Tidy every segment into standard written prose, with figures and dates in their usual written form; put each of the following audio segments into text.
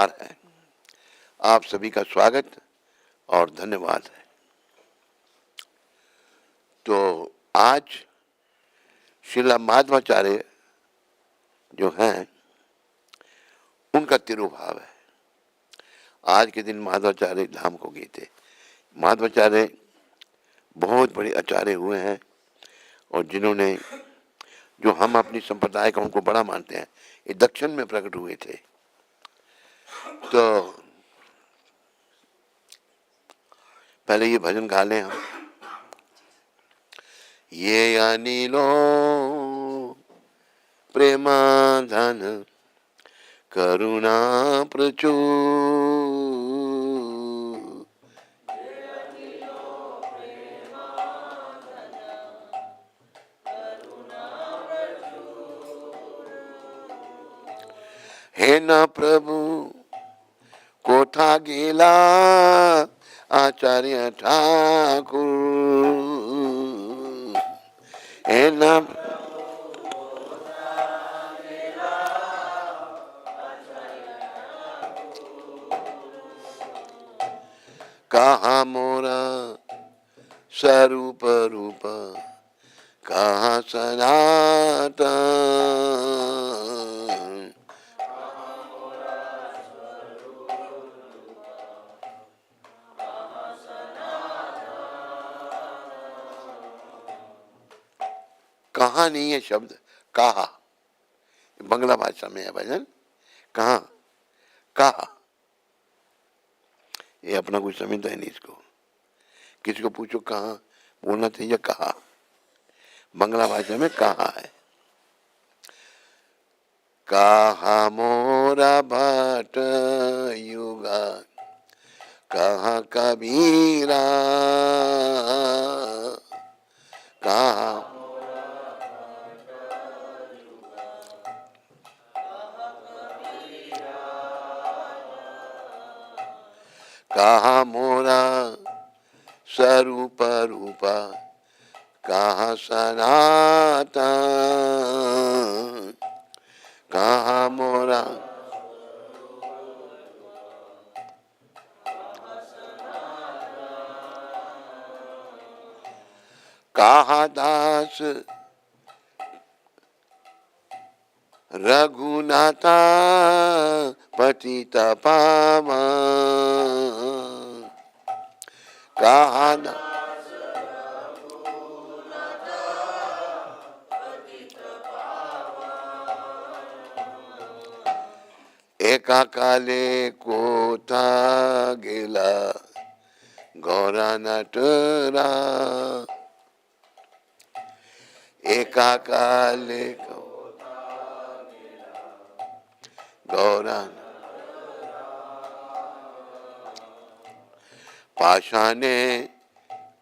द्वार है। आप सभी का स्वागत और धन्यवाद है। तो आज श्रीला माधवाचार्य जो हैं उनका तिरुभाव है। आज के दिन माधवाचार्य धाम को गए थे। माधवाचार्य बहुत बड़े आचार्य हुए हैं और जिन्होंने जो हम अपनी संप्रदाय का उनको बड़ा मानते हैं, ये दक्षिण में प्रकट हुए थे। तो पहले ये भजन गा लें हम। ये अनिलो प्रेमाधन करुणा प्रचुर, हे न प्रभु कोठा गेला आचार्य ठाकुर, हे न कहा मोरा स्वरूप रूप कहा सनातन, कहा नहीं है शब्द, कहा बंगला भाषा में है भजन। कहा कहा, ये अपना कुछ समझता है नहीं इसको। किसी को पूछो कहा, बोलना चाहिए कहा। बंगला भाषा में कहा है। कहा मोरा भट युगा कहा कबीरा, कहा कहा मोरा स्वरूप रूपा कहा सनातन, कहा मोरा कहा दास रघुनाथा पतित पावन, कहा एका काले कोठा गेला गौरा नटरा, एका काले गौरा पाषाणे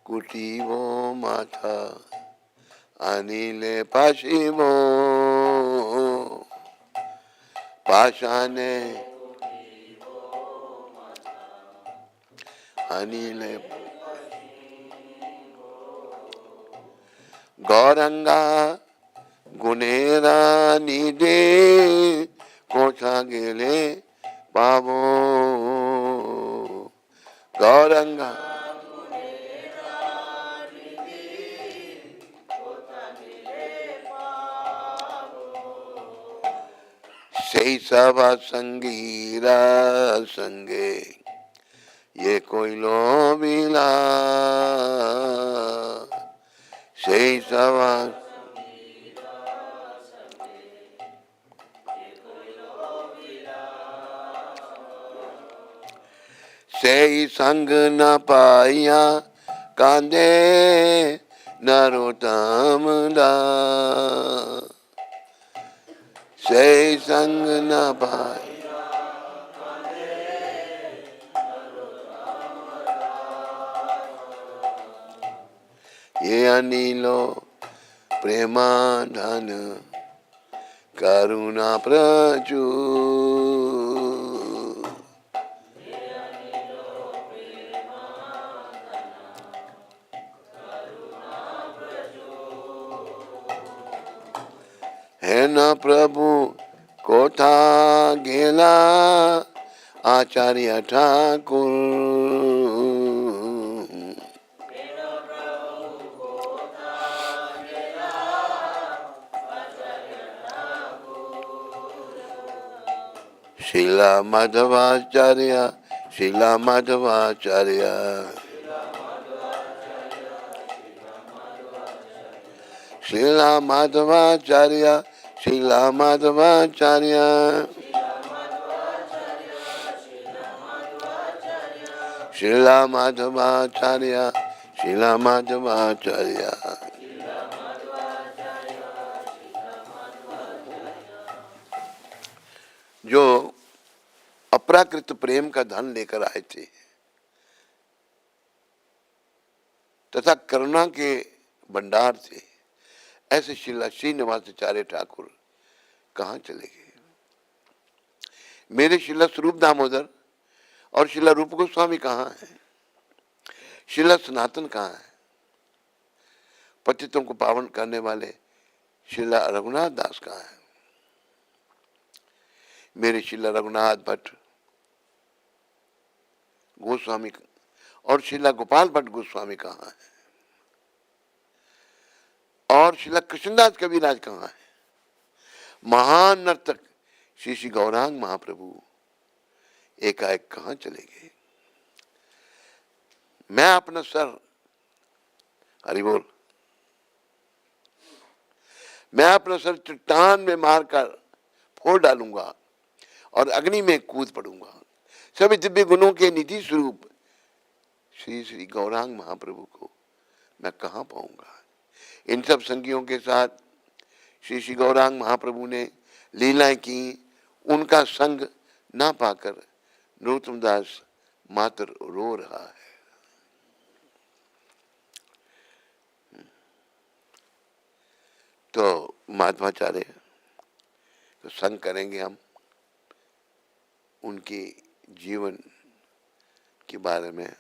कुटीवो माथा अनिले पाशिवो, पाषाणे अनिले गौरंगा गुनेरा निदे कोठा गेले पावो, गौरंगा सही सभा संगीरा संगे ये कोई लो मिला, सही सभा सही संग न पाया कांदे नरोत्तम दास, सही संग न पाया ये अनिलो प्रेमाधन करुणा प्रचुर, है न प्रभु कोठा गेला आचार्य ठाकुर। शिला माधवाचार्य, शिला माधवाचार्य, शिला माधवाचार्य, शिला माधवाचार्य, शिला माधवाचार्य, शिला माधवाचार्य। जो अप्राकृत प्रेम का धन लेकर आए थे तथा करुणा के भंडार थे, ऐसे शिला श्रीनिवासाचार्य ठाकुर कहाँ चले गए? मेरे शिला स्वरूप दामोदर और शिला रूप गोस्वामी कहाँ है? शिला सनातन कहाँ है? पतितों को पावन करने वाले शिला रघुनाथ दास कहाँ है? मेरे शिला रघुनाथ भट्ट गोस्वामी और शिला गोपाल भट्ट गोस्वामी कहाँ है? और शिला कृष्णदास कविराज कहाँ है? महान नर्तक श्री श्री गौरांग महाप्रभु एकाएक कहाँ चले गए? मैं अपना सर, हरि बोल, मैं अपना सर चट्टान में मारकर फोड़ डालूंगा और अग्नि में कूद पड़ूंगा। सभी दिव्य गुणों के निधि स्वरूप श्री श्री गौरांग महाप्रभु को मैं कहाँ पाऊंगा? इन सब संगियों के साथ श्री श्री गौरांग महाप्रभु ने लीलाएं की। उनका संग ना पाकर नरोत्तम दास मात्र रो रहा है। तो महात्माचार्य तो संग करेंगे हम उनके जीवन के बारे में,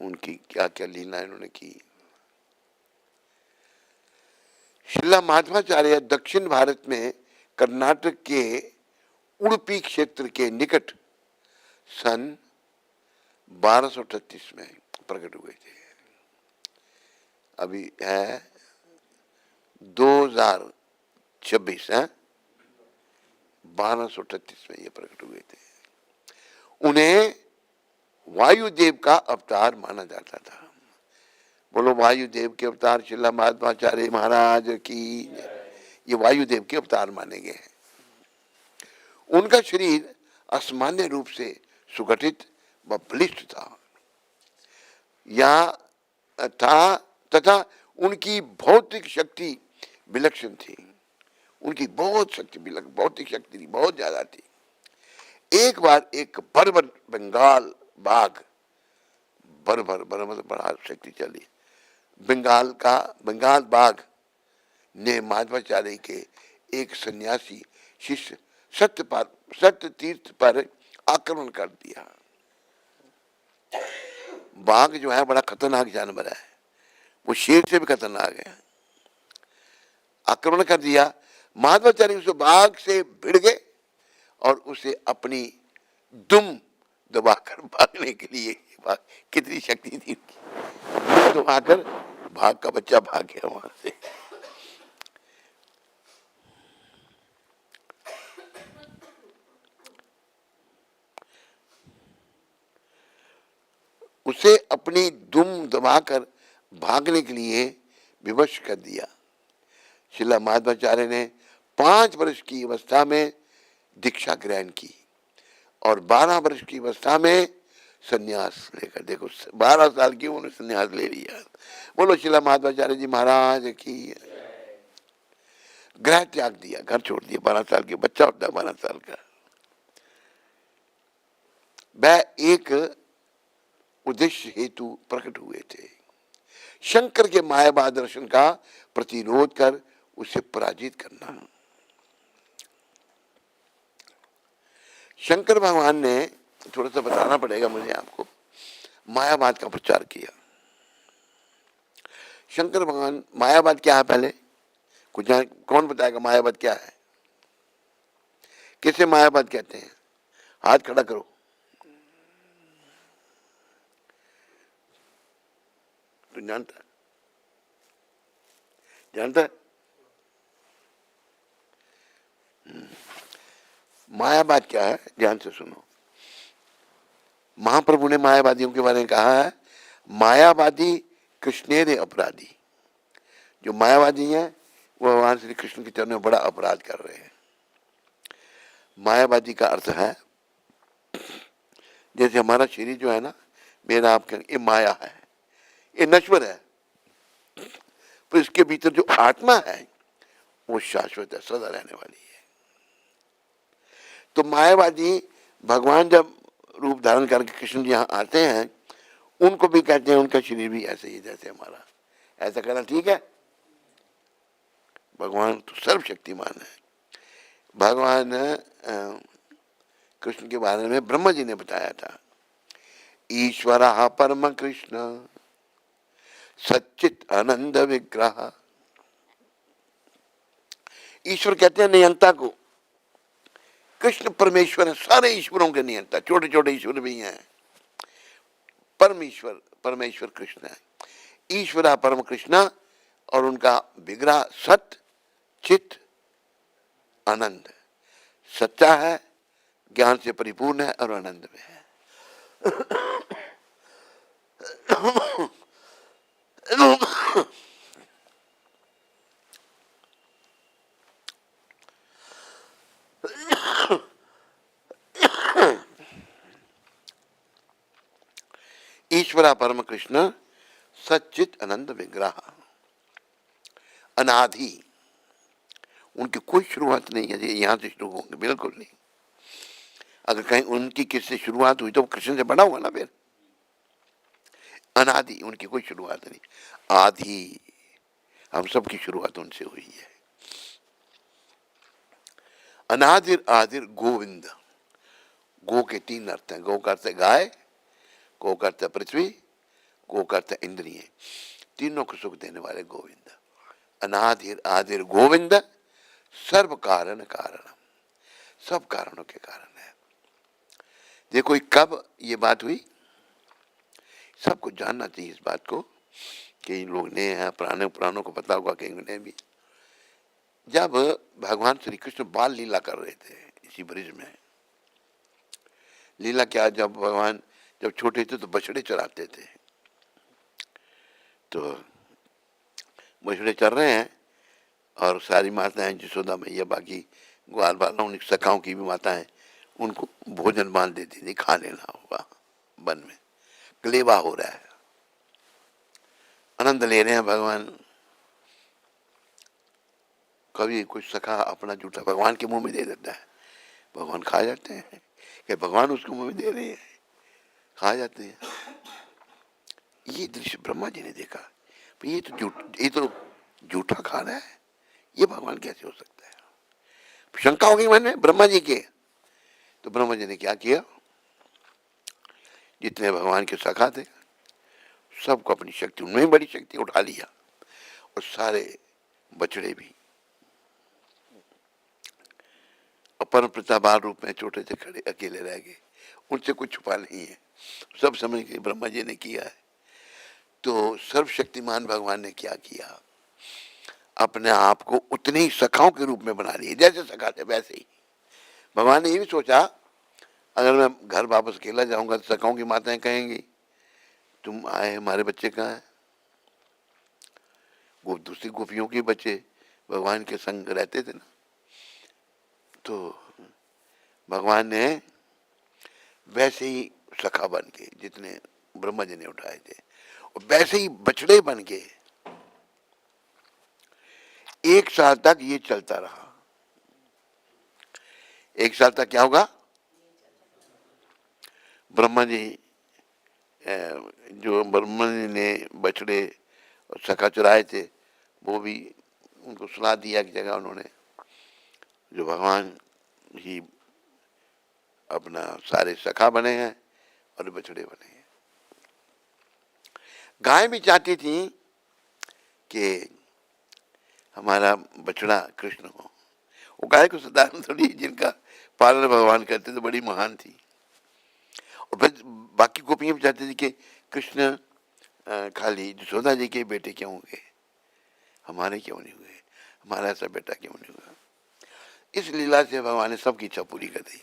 उनकी क्या क्या लीला इन्होंने की। शिला माधवाचार्य दक्षिण भारत में कर्नाटक के उडुपी क्षेत्र के निकट सन 1238 में प्रकट हुए थे। अभी है 2026 है, 1238 में ये प्रकट हुए थे। उन्हें वायुदेव का अवतार माना जाता था। बोलो वायुदेव के अवतार शिला माधवाचार्य महाराज की। ये वायुदेव के अवतार माने गए हैं। उनका शरीर असामान्य रूप से सुगठित व बलिष्ठ था तथा उनकी भौतिक शक्ति विलक्षण थी। उनकी भौतिक शक्ति थी, बहुत ज्यादा थी। एक बार एक बर्बर बंगाल बाघ, बर्बर बड़ा शक्ति चली, बंगाल बाघ ने माधवाचार्य के एक सन्यासी शिष्य सत्य तीर्थ पर आक्रमण कर दिया। बाघ जो है बड़ा खतरनाक जानवर है, वो शेर से भी खतरनाक है। आक्रमण कर दिया। माधवाचार्य उस बाघ से भिड़ गए और उसे अपनी दुम दबाकर भागने के लिए, कितनी शक्ति थी उनकी, दबाकर भाग का बच्चा भाग गया वहां से। उसे अपनी दुम दबाकर भागने के लिए विवश कर दिया। शिला माधवाचार्य ने 5 वर्ष की अवस्था में दीक्षा ग्रहण की और 12 वर्ष की अवस्था में संन्यास लेकर, देखो 12 साल की उन्होंने संन्यास ले लिया। बोलो शिला माधवाचार्य जी महाराज की। ग्रह त्याग दिया, घर छोड़ दिया। 12 साल के बच्चा होता है 12 साल का। वह एक उद्देश्य हेतु प्रकट हुए थे, शंकर के मायावाद दर्शन का प्रतिरोध कर उसे पराजित करना। शंकर भगवान ने, थोड़ा सा बताना पड़ेगा मुझे आपको, मायावाद का प्रचार किया। शंकर भगवान, मायावाद क्या है पहले कुछ कौन बताएगा? मायावाद क्या है, किसे मायावाद कहते हैं? हाथ खड़ा करो। तो जानता है मायावाद क्या है? ध्यान से सुनो। महाप्रभु ने मायावादियों के बारे में कहा है, मायावादी कृष्णेरे अपराधी। जो मायावादी हैं वो भगवान श्री कृष्ण के चरणों में बड़ा अपराध कर रहे हैं। मायावादी का अर्थ है, जैसे हमारा शरीर जो है ना, मेरा आपका, ये माया है, ये नश्वर है, पर इसके भीतर जो आत्मा है वो शाश्वत है, सदा रहने वाली है। तो मायावादी भगवान जब रूप धारण करके कृष्ण जी यहाँ आते हैं, उनको भी कहते हैं उनका शरीर भी ऐसे ही जैसे हमारा। ऐसा कहना ठीक है? भगवान तो सर्वशक्तिमान है। भगवान कृष्ण के बारे में ब्रह्मा जी ने बताया था, ईश्वर परम कृष्ण सच्चित आनंद विग्रह। ईश्वर कहते हैं नियंता को, कृष्ण परमेश्वर है, सारे ईश्वरों के नियंता, छोटे छोटे ईश्वर भी हैं। परमेश्वर परमेश्वर कृष्ण है, ईश्वरा परम कृष्ण, और उनका विग्रह सत्य चित आनंद, सच्चा है, ज्ञान से परिपूर्ण है और आनंद में है। ईश्वरा परम कृष्ण सच्चित आनंद विग्रह, अनादि, उनकी कोई शुरुआत नहीं है यहां से शुरू होंगे, बिल्कुल नहीं। अगर कहीं उनकी किससे शुरुआत हुई तो कृष्ण से बड़ा हुआ ना फिर। अनादि, उनकी कोई शुरुआत नहीं, आदि, हम सबकी शुरुआत उनसे हुई है। अनादिर आदिर गोविंद, गो के तीन अर्थ हैं। गो का अर्थ है गाय, गो का अर्थ है पृथ्वी, गो का अर्थ है इंद्रिय, तीनों को सुख देने वाले गोविंद। अनादिर आदिर गोविंद सर्व कारण कारणम, सब कारणों के कारण है। देखो कब ये बात हुई, सबको जानना चाहिए इस बात को, कई लोग नए हैं, पुरानों को पता होगा, कई ने भी। जब भगवान श्री कृष्ण बाल लीला कर रहे थे इसी ब्रिज में, लीला क्या, जब भगवान जब छोटे थे तो बछड़े चराते थे, तो बछड़े चर रहे हैं और सारी माताएं, यशोदा मैया, बाकी ग्वाल वालों, उनकी सखाओं की भी माताएं उनको भोजन बांध देती थी, खा लेना होगा। वन में कलेवा हो रहा है, आनंद ले रहे हैं भगवान। कभी कुछ सखा अपना जूठा भगवान के मुंह में दे देता है, भगवान खा जाते हैं, कि भगवान उसको मुंह में दे रहे हैं, खा जाते हैं। ये दृश्य ब्रह्मा जी ने देखा, ये तो जूठा खा रहा है, ये भगवान कैसे हो सकता है? शंका होगी मन में ब्रह्मा जी के। तो ब्रह्मा जी ने क्या किया, जितने भगवान के सखा थे सबको अपनी शक्ति, उनमें बड़ी शक्ति उठा लिया, और सारे बछड़े भी परम प्रतापाल रूप में छोटे से खड़े अकेले रह गए, उनसे कुछ छुपा नहीं है, सब समझ के ब्रह्मा जी ने किया है। तो सर्वशक्तिमान भगवान ने क्या किया, अपने आप को उतने ही सखाओं के रूप में बना लिए, जैसे सखा थे वैसे ही। भगवान ने ये भी सोचा, अगर मैं घर वापस अकेला जाऊंगा तो सखाओं की माताएं कहेंगी तुम आए, हमारे बच्चे कहाँ हैं? वो दूसरी गोपियों के बच्चे भगवान के संग रहते थे ना। तो भगवान ने वैसे ही सखा बन के, जितने ब्रह्मा जी ने उठाए थे, और वैसे ही बछड़े बन के 1 साल तक ये चलता रहा। 1 साल तक क्या होगा, ब्रह्मा जी, जो ब्रह्मा जी ने बछड़े और सखा चुराए थे, वो भी उनको सुला दिया की जगह उन्होंने, जो भगवान ही अपना सारे सखा बने हैं और बछड़े बने हैं। गाय भी चाहती थी कि हमारा बछड़ा कृष्ण हो। वो गाय को साधारण थोड़ी, जिनका पालन भगवान करते थे, बड़ी महान थी। और फिर बाकी गोपियां भी चाहती थी कि कृष्ण खाली यशोदा जी के बेटे क्यों हुए, हमारे क्यों नहीं हुए, हमारा ऐसा बेटा क्यों नहीं हुआ। इस लीला से भगवान ने सबकी इच्छा पूरी कर दी।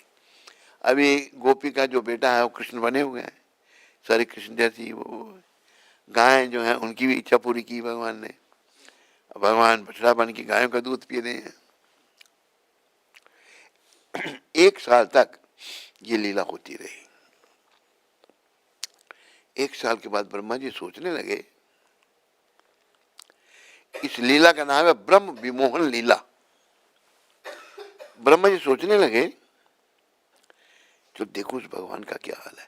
अभी गोपी का जो बेटा है वो कृष्ण बने हुए हैं, सारे कृष्ण जैसी वो गायें जो हैं उनकी भी इच्छा पूरी की भगवान ने। भगवान बछड़ा बन के गायों का दूध पी रहे हैं। 1 साल तक ये लीला होती रही। 1 साल के बाद ब्रह्मा जी सोचने लगे, इस लीला का नाम है ब्रह्म विमोहन लीला। ब्रह्मा जी सोचने लगे, तो देखो उस भगवान का क्या हाल है,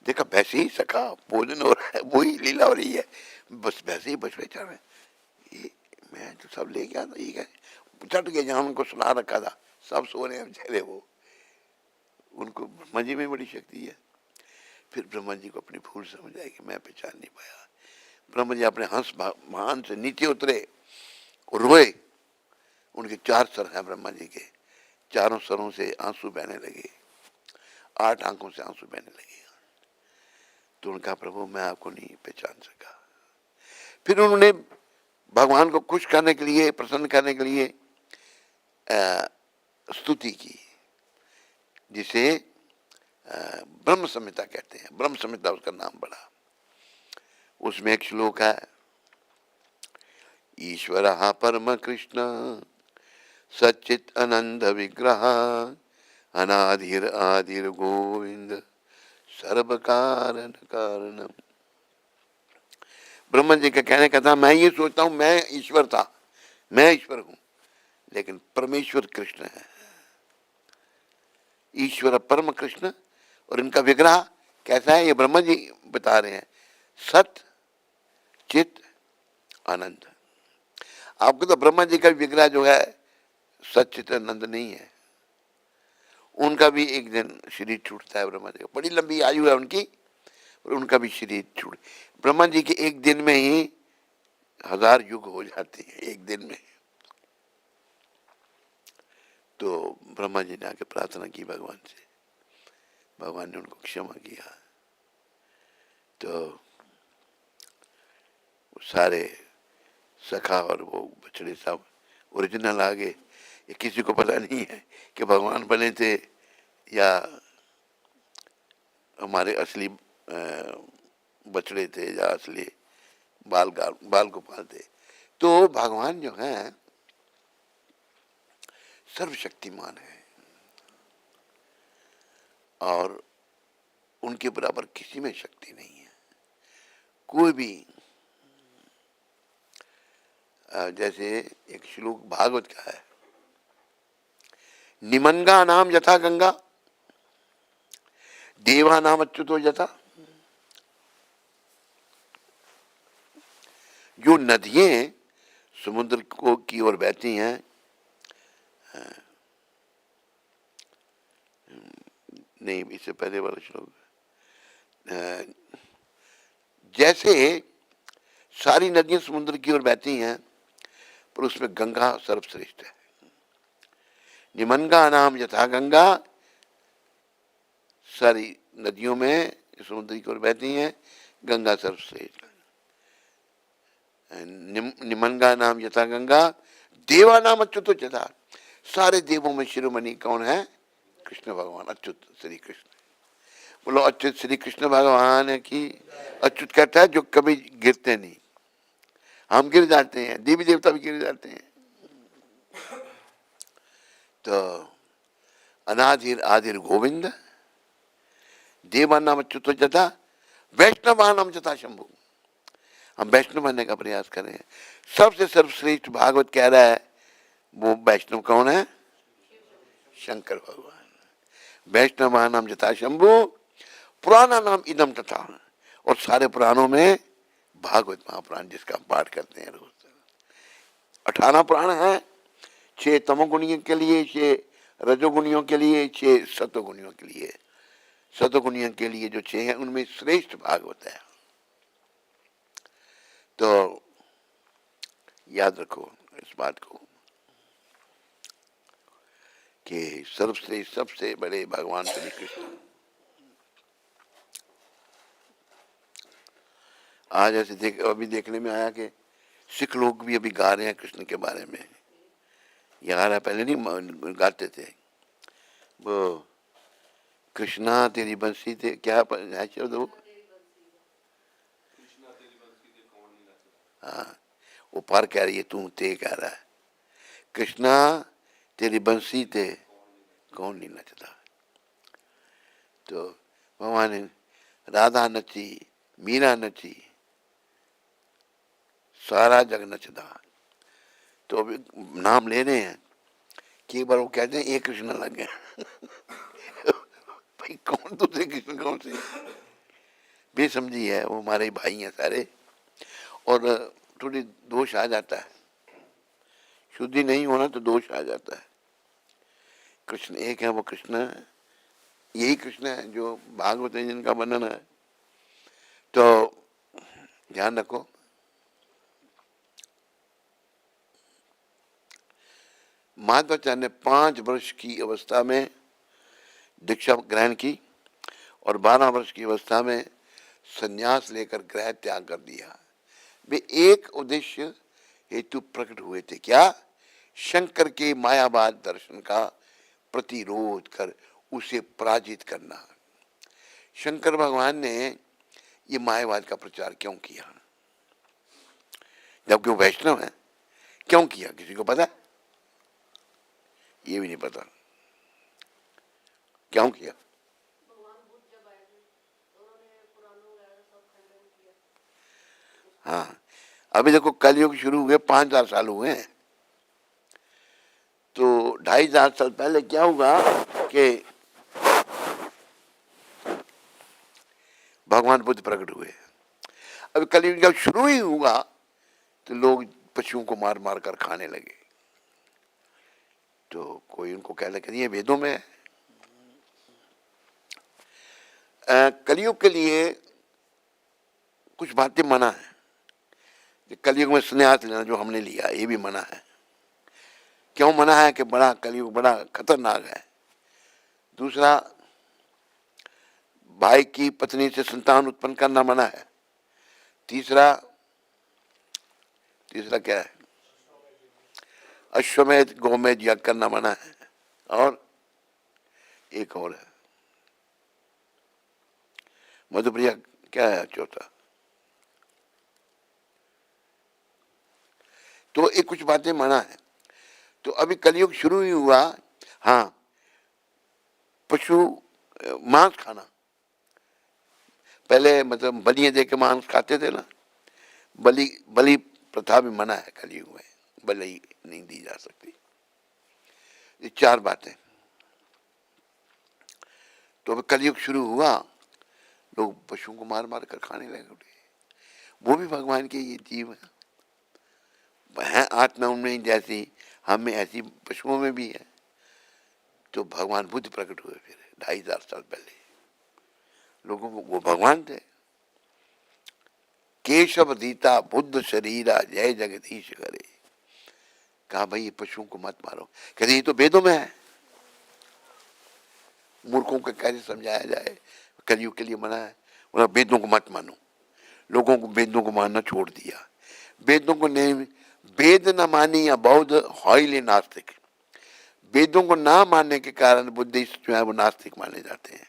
देखा वैसे ही सखा भोजन हो रहा है, वही लीला हो रही है, बस वैसे ही बछड़े चढ़ रहे। ये मैं तो सब ले गया था, ये क्या चट गए जहां उनको सुला रखा था, सब सो रहे हैं बेचारे। वो उनको ब्रह्मा जी में बड़ी शक्ति है। फिर ब्रह्मा जी को अपनी भूल समझ आई कि मैं पहचान नहीं पाया। ब्रह्मा जी अपने हंस महान से नीचे उतरे और रोए। उनके 4 सर हैं ब्रह्मा जी के, चारों सरों से आंसू बहने लगे, 8 आंखों से आंसू बहने लगे। तो उनका प्रभु मैं आपको नहीं पहचान सका। फिर उन्होंने भगवान को खुश करने के लिए, प्रसन्न करने के लिए स्तुति की, जिसे ब्रह्म संहिता कहते हैं। ब्रह्म संहिता उसका नाम पड़ा। उसमें एक श्लोक है, ईश्वर परम कृष्ण सच्चित आनंद विग्रह अनाधिर आदिर गोविंद सर्व कारण कारणम। ब्रह्मा जी का कहने का था, मैं ये सोचता हूं मैं ईश्वर था, मैं ईश्वर हूं, लेकिन परमेश्वर कृष्ण है। ईश्वर परम कृष्ण, और इनका विग्रह कैसा है ये ब्रह्मा जी बता रहे हैं, सत चित आनंद। आपको तो ब्रह्मा जी का विग्रह जो है सचित आनंद नहीं है, उनका भी एक दिन शरीर छूटता है। ब्रह्मा जी का बड़ी लंबी आयु है उनकी, और उनका भी शरीर छूट, ब्रह्मा जी के एक दिन में ही 1000 युग हो जाते हैं, एक दिन में। तो ब्रह्मा जी ने आके प्रार्थना की भगवान से, भगवान ने उनको क्षमा किया। तो सारे सखा और वो बछड़े सब ओरिजिनल आ गए। ये किसी को पता नहीं है कि भगवान बने थे या हमारे असली बछड़े थे या असली बाल गोपाल थे। तो भगवान जो है सर्वशक्तिमान है, और उनके बराबर किसी में शक्ति नहीं है। कोई भी जैसे एक श्लोक भागवत का है, निमंगा नाम यथा गंगा देवा नाम अच्युतो यथा। जो नदियां समुद्र को की ओर बहती हैं, नहीं इससे पहले वाला श्लोक, जैसे सारी नदियां समुद्र की ओर बहती हैं, पर उसमें गंगा सर्वश्रेष्ठ है। निमंगा नाम यथा गंगा, सारी नदियों में समुद्र की ओर बहती हैं, गंगा सर्वश्रेष्ठ। निमंगा नाम यथा गंगा देवा नाम अच्युतो यथा। सारे देवों में शिरोमणि कौन है? कृष्ण भगवान, अच्युत श्री कृष्ण। बोलो अच्युत श्री कृष्ण भगवान की। अच्युत कहता है जो कभी गिरते नहीं, हम गिर जाते हैं, देवी देवता भी गिर जाते हैं। तो अनाधिर आदिर गोविंद देवा नाम अच्युत जथा वैष्णव नाम जथा शंभु। हम वैष्णव बनने का प्रयास करें। सबसे सर्वश्रेष्ठ भागवत कह रहा है, वो वैष्णव कौन है? शंकर भगवान। वैष्णव नाम जथा शंभु पुराना नाम इदम तथा। और सारे पुराणों में भागवत महापुराण जिसका हम पाठ करते हैं रोज, 18 पुराण है। 6 तमोगुणियों के लिए, 6 रजोगुणियों के लिए, 6 सतोगुणियों के लिए। सतोगुणियों के लिए जो 6 है उनमें श्रेष्ठ भागवत है। तो याद रखो इस बात को। कि सर्वश्रेष्ठ सबसे बड़े भगवान श्री कृष्ण। आज ऐसे अभी देखने में आया कि सिख लोग भी अभी गा रहे हैं कृष्ण के बारे में। यार पहले नहीं गाते थे वो, कृष्णा तेरी बंसी थे, क्या है शब्द वो? हाँ, वो पार कह रही है, तू ते कह रहा है, कृष्णा तेरी बंसी ते कौन नहीं नचता। तो भगवान राधा नची, मीरा नची, सारा जग नचदा। तो अभी नाम ले रहे हैं कि एक बार वो कहते हैं एक कृष्ण लग गया। भाई कौन दूसरे कृष्ण कौन से? बेसमझी है, वो हमारे भाई हैं सारे, और थोड़ी दोष आ जाता है, शुद्धि नहीं होना तो दोष आ जाता है। कृष्ण एक है, वो कृष्ण है, यही कृष्ण है जो भागवत है जिनका वर्णन है। तो ध्यान रखो, माधवाचार्य ने 5 वर्ष की अवस्था में दीक्षा ग्रहण की और 12 वर्ष की अवस्था में संन्यास लेकर ग्रह त्याग कर दिया। वे एक उद्देश्य हेतु प्रकट हुए थे, क्या? शंकर के मायावाद दर्शन का प्रतिरोध कर उसे पराजित करना। शंकर भगवान ने ये मायावाद का प्रचार क्यों किया, जबकि वो वैष्णव है? क्यों किया, किसी को पता? ये भी नहीं पता क्यों किया। हाँ, अभी देखो कलयुग शुरू हुए 5,000 साल हुए हैं, तो 2,500 साल पहले क्या हुआ कि भगवान बुद्ध प्रकट हुए। अभी कलयुग जब शुरू ही हुआ तो लोग पशुओं को मार मार कर खाने लगे। तो कोई उनको कह लगे ये वेदों में है। कलयुग के लिए कुछ बातें मना है। कलयुग में संन्यास लेना जो हमने लिया ये भी मना है। क्यों मना है? कि बड़ा कलयुग बड़ा खतरनाक है। दूसरा, भाई की पत्नी से संतान उत्पन्न करना मना है। तीसरा क्या है? अश्वमेध गोमेध यज्ञ करना मना है। और एक और है, मधुप्रिया, क्या है चौथा? तो ये कुछ बातें मना है। तो अभी कलयुग शुरू ही हुआ। हाँ, पशु मांस खाना, पहले मतलब बलियां दे के मांस खाते थे ना, बलि बलि प्रथा भी मना है कलयुग में, बलि नहीं दी जा सकती। ये 4 बातें। तो अभी कलयुग शुरू हुआ, लोग पशुओं को मार मार कर खाने लगे। वो भी भगवान के ये जीव है, आत्मा उनमें जैसी हम में ऐसी पशुओं में भी है। तो भगवान बुद्ध प्रकट हुए फिर 2,500 साल पहले। लोगों को वो भगवान थे। केशव दीता बुद्ध शरीरा जय जगदीश करे। कहा भाई ये पशुओं को मत मारो। कहते ये तो वेदों में है। मूर्खों को कैसे समझाया जाए, कलयुग के लिए मना है। उन्होंने वेदों को मत मानो। लोगों को वेदों को मानना छोड़ दिया। वेदों को नहीं, वेद न मानी या बौद्ध हॉइले नास्तिक। वेदों को ना मानने के कारण बुद्धिस्ट जो है वो नास्तिक माने जाते हैं।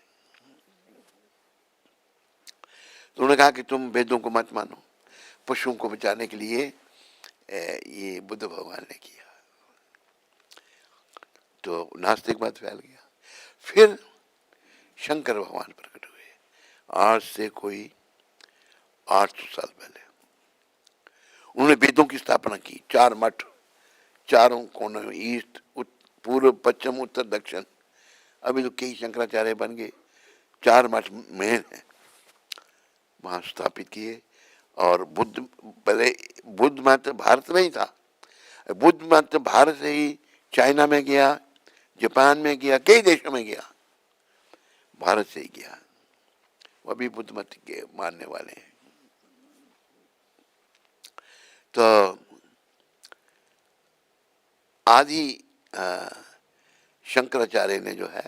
तो उन्होंने कहा कि तुम वेदों को मत मानो। पशुओं को बचाने के लिए ये बुद्ध भगवान ने किया। तो नास्तिकवाद फैल गया। फिर शंकर भगवान प्रकट हुए आज से कोई 800 साल पहले। उन्होंने वेदों की स्थापना की। 4 मठ, चारों कोनों में, ईस्ट, पूर्व, पश्चिम, उत्तर, दक्षिण। अभी तो कई शंकराचार्य बन गए। 4 मठ मेन है, वहां स्थापित किए। और बुद्ध, पहले बुद्ध मत भारत में ही था। बुद्ध मत भारत से ही चाइना में गया, जापान में गया, कई देशों में गया, भारत से ही गया। वो भी बुद्ध मत के मानने वाले हैं। तो आदि शंकराचार्य ने जो है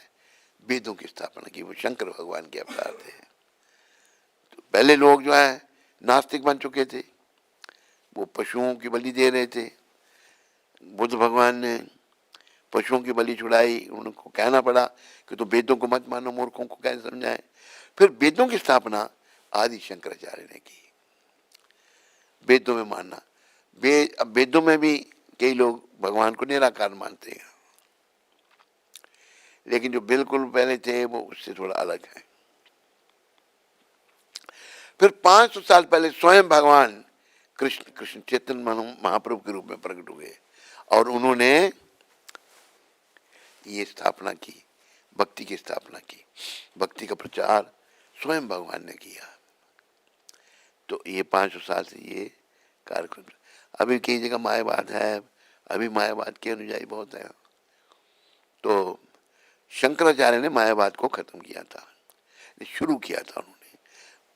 वेदों की स्थापना की। वो शंकर भगवान के अवतार थे। तो पहले लोग जो है नास्तिक बन चुके थे, वो पशुओं की बलि दे रहे थे। बुद्ध भगवान ने पशुओं की बलि छुड़ाई, उनको कहना पड़ा कि तो वेदों को मत मानो, मूर्खों को कैसे समझाएं। फिर वेदों की स्थापना आदि शंकराचार्य ने की। वेदों में मानना, अब वेदों में भी कई लोग भगवान को निराकार मानते हैं, लेकिन जो बिल्कुल पहले थे वो उससे थोड़ा अलग है। फिर 500 साल पहले स्वयं भगवान कृष्ण चैतन्य महाप्रभु के रूप में प्रकट हुए और उन्होंने ये स्थापना की, भक्ति की स्थापना की। भक्ति का प्रचार स्वयं भगवान ने किया। तो ये 500 साल से ये कार्यक्रम। अभी कई जगह मायावाद है, अभी मायावाद के अनुयायी बहुत है। तो शंकराचार्य ने मायावाद को खत्म किया था, शुरू किया था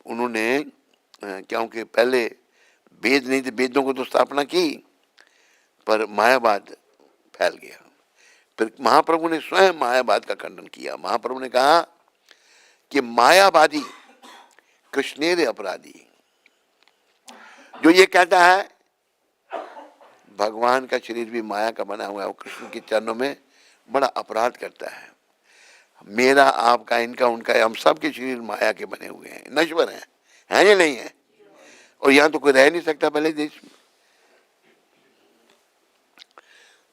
उन्होंने क्योंकि पहले वेद नहीं थे, वेदों को तो स्थापना की पर मायावाद फैल गया। फिर महाप्रभु ने स्वयं मायावाद का खंडन किया। महाप्रभु ने कहा कि मायावादी कृष्णेर अपराधी, जो ये कहता है भगवान का शरीर भी माया का बना हुआ है, वो कृष्ण के चरणों में बड़ा अपराध करता है। मेरा, आपका, इनका, उनका, हम सब के शरीर माया के बने हुए हैं, नश्वर हैं या नहीं है? और यहाँ तो कोई रह नहीं सकता पहले देश में।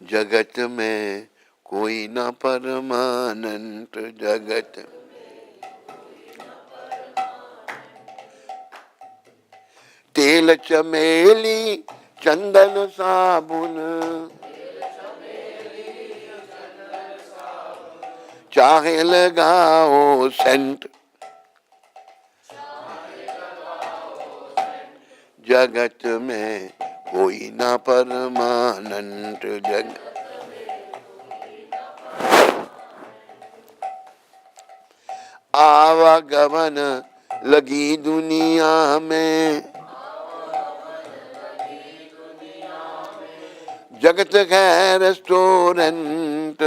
जगत में कोई न परमानंद, जगत तेल चमेली चंदन साबुन, चाहे लगाओ सेंट, जगत में कोई ना परमानंद, जगत आवागमन लगी दुनिया में, जगत है रेस्टोरेंट,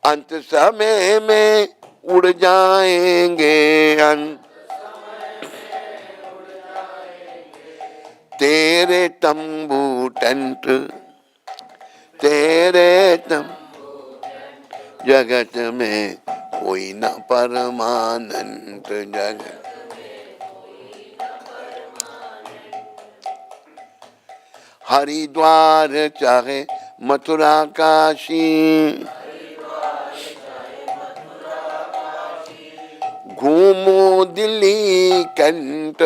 अंत समय में उड़ जाएंगे तेरे तंबू टेंट, तेरे जगत में कोई न परमानंद, जगत हरिद्वार चाहे मथुरा काशी, घूमो दिल्ली कंट,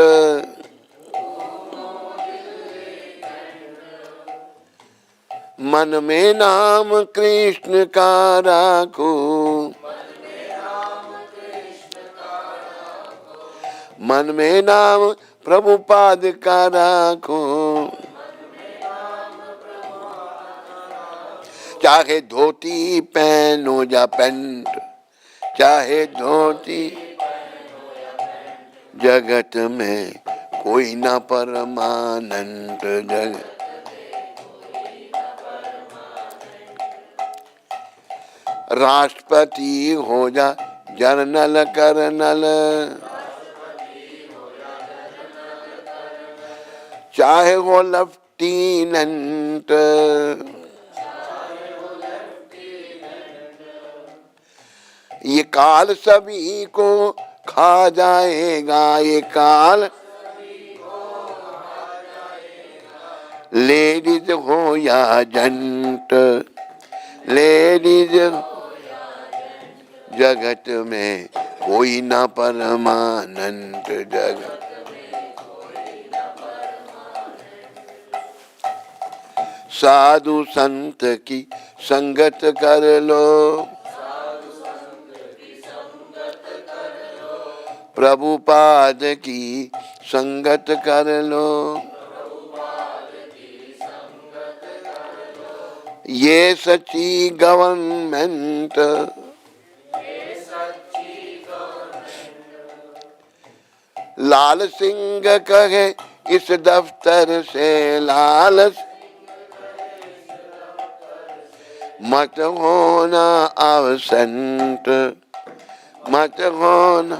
मन में नाम कृष्ण का राखो, मन में नाम प्रभुपाद का राखो, चाहे धोती पहनो या पैंट, चाहे धोती, जगत में कोई ना परमानंद, जगत राष्ट्रपति हो जा जनरल कर्नल, चाहे हो लेफ्टिनेंट, ये काल सभी को खा जाएगा, ये काल लेडीज हो या जेंट, लेडीज, जगत में कोई ना परमानंद, जगत साधु संत की संगत कर लो, प्रभुपाद की संगत कर लो, ये सच्ची गवर्नमेंट, लाल सिंह कहे इस दफ्तर से, लाल मत होना अवसंत, मत होना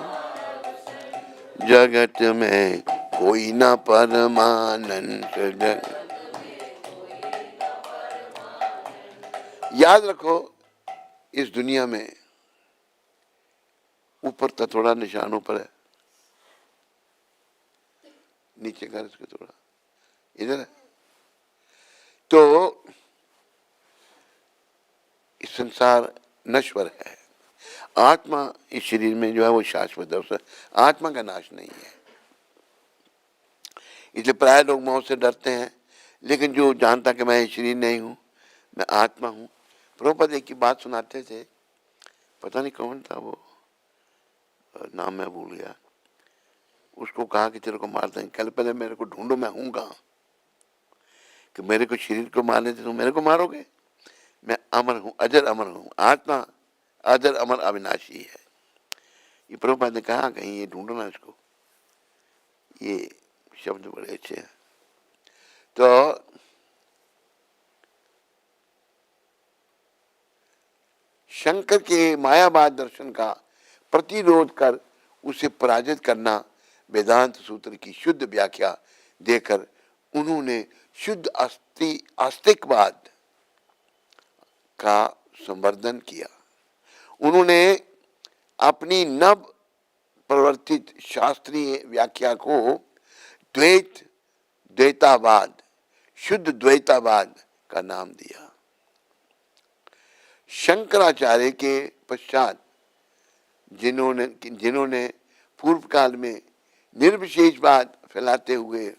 जगत में कोई न परमानंद। याद रखो, इस दुनिया में ऊपर तो थोड़ा निशान ऊपर है, नीचे कर इसके थोड़ा इधर है। तो इस संसार नश्वर है, आत्मा इस शरीर में जो है वो शाश्वत है, आत्मा का नाश नहीं है। इसलिए प्राय लोग मौत से डरते हैं, लेकिन जो जानता कि मैं शरीर नहीं हूं, मैं आत्मा हूं। प्रभुपाद एक की बात सुनाते थे, पता नहीं कौन था वो, नाम मैं भूल गया। उसको कहा कि तेरे को मार देंगे, कल पहले मेरे को ढूंढो, मैं हूं कहां कि मेरे को शरीर को मारने थे, तुम मेरे को मारोगे। मैं अमर हूं, अजर अमर हूं, आत्मा अजर अमर अविनाशी है। ये प्रभुपाद ने कहा कहीं, ये ढूंढो ना इसको, ये शब्द बड़े अच्छे हैं। तो शंकर के मायावाद दर्शन का प्रतिरोध कर उसे पराजित करना वेदांत सूत्र की शुद्ध व्याख्या देकर उन्होंने शुद्ध आस्तिकवाद का संवर्धन किया। उन्होंने अपनी नव प्रवर्तित शास्त्रीय व्याख्या को द्वैतावाद, शुद्ध द्वैतावाद का नाम दिया। शंकराचार्य के पश्चात जिन्होंने पूर्व काल में निर्विशेषवाद फैलाते हुए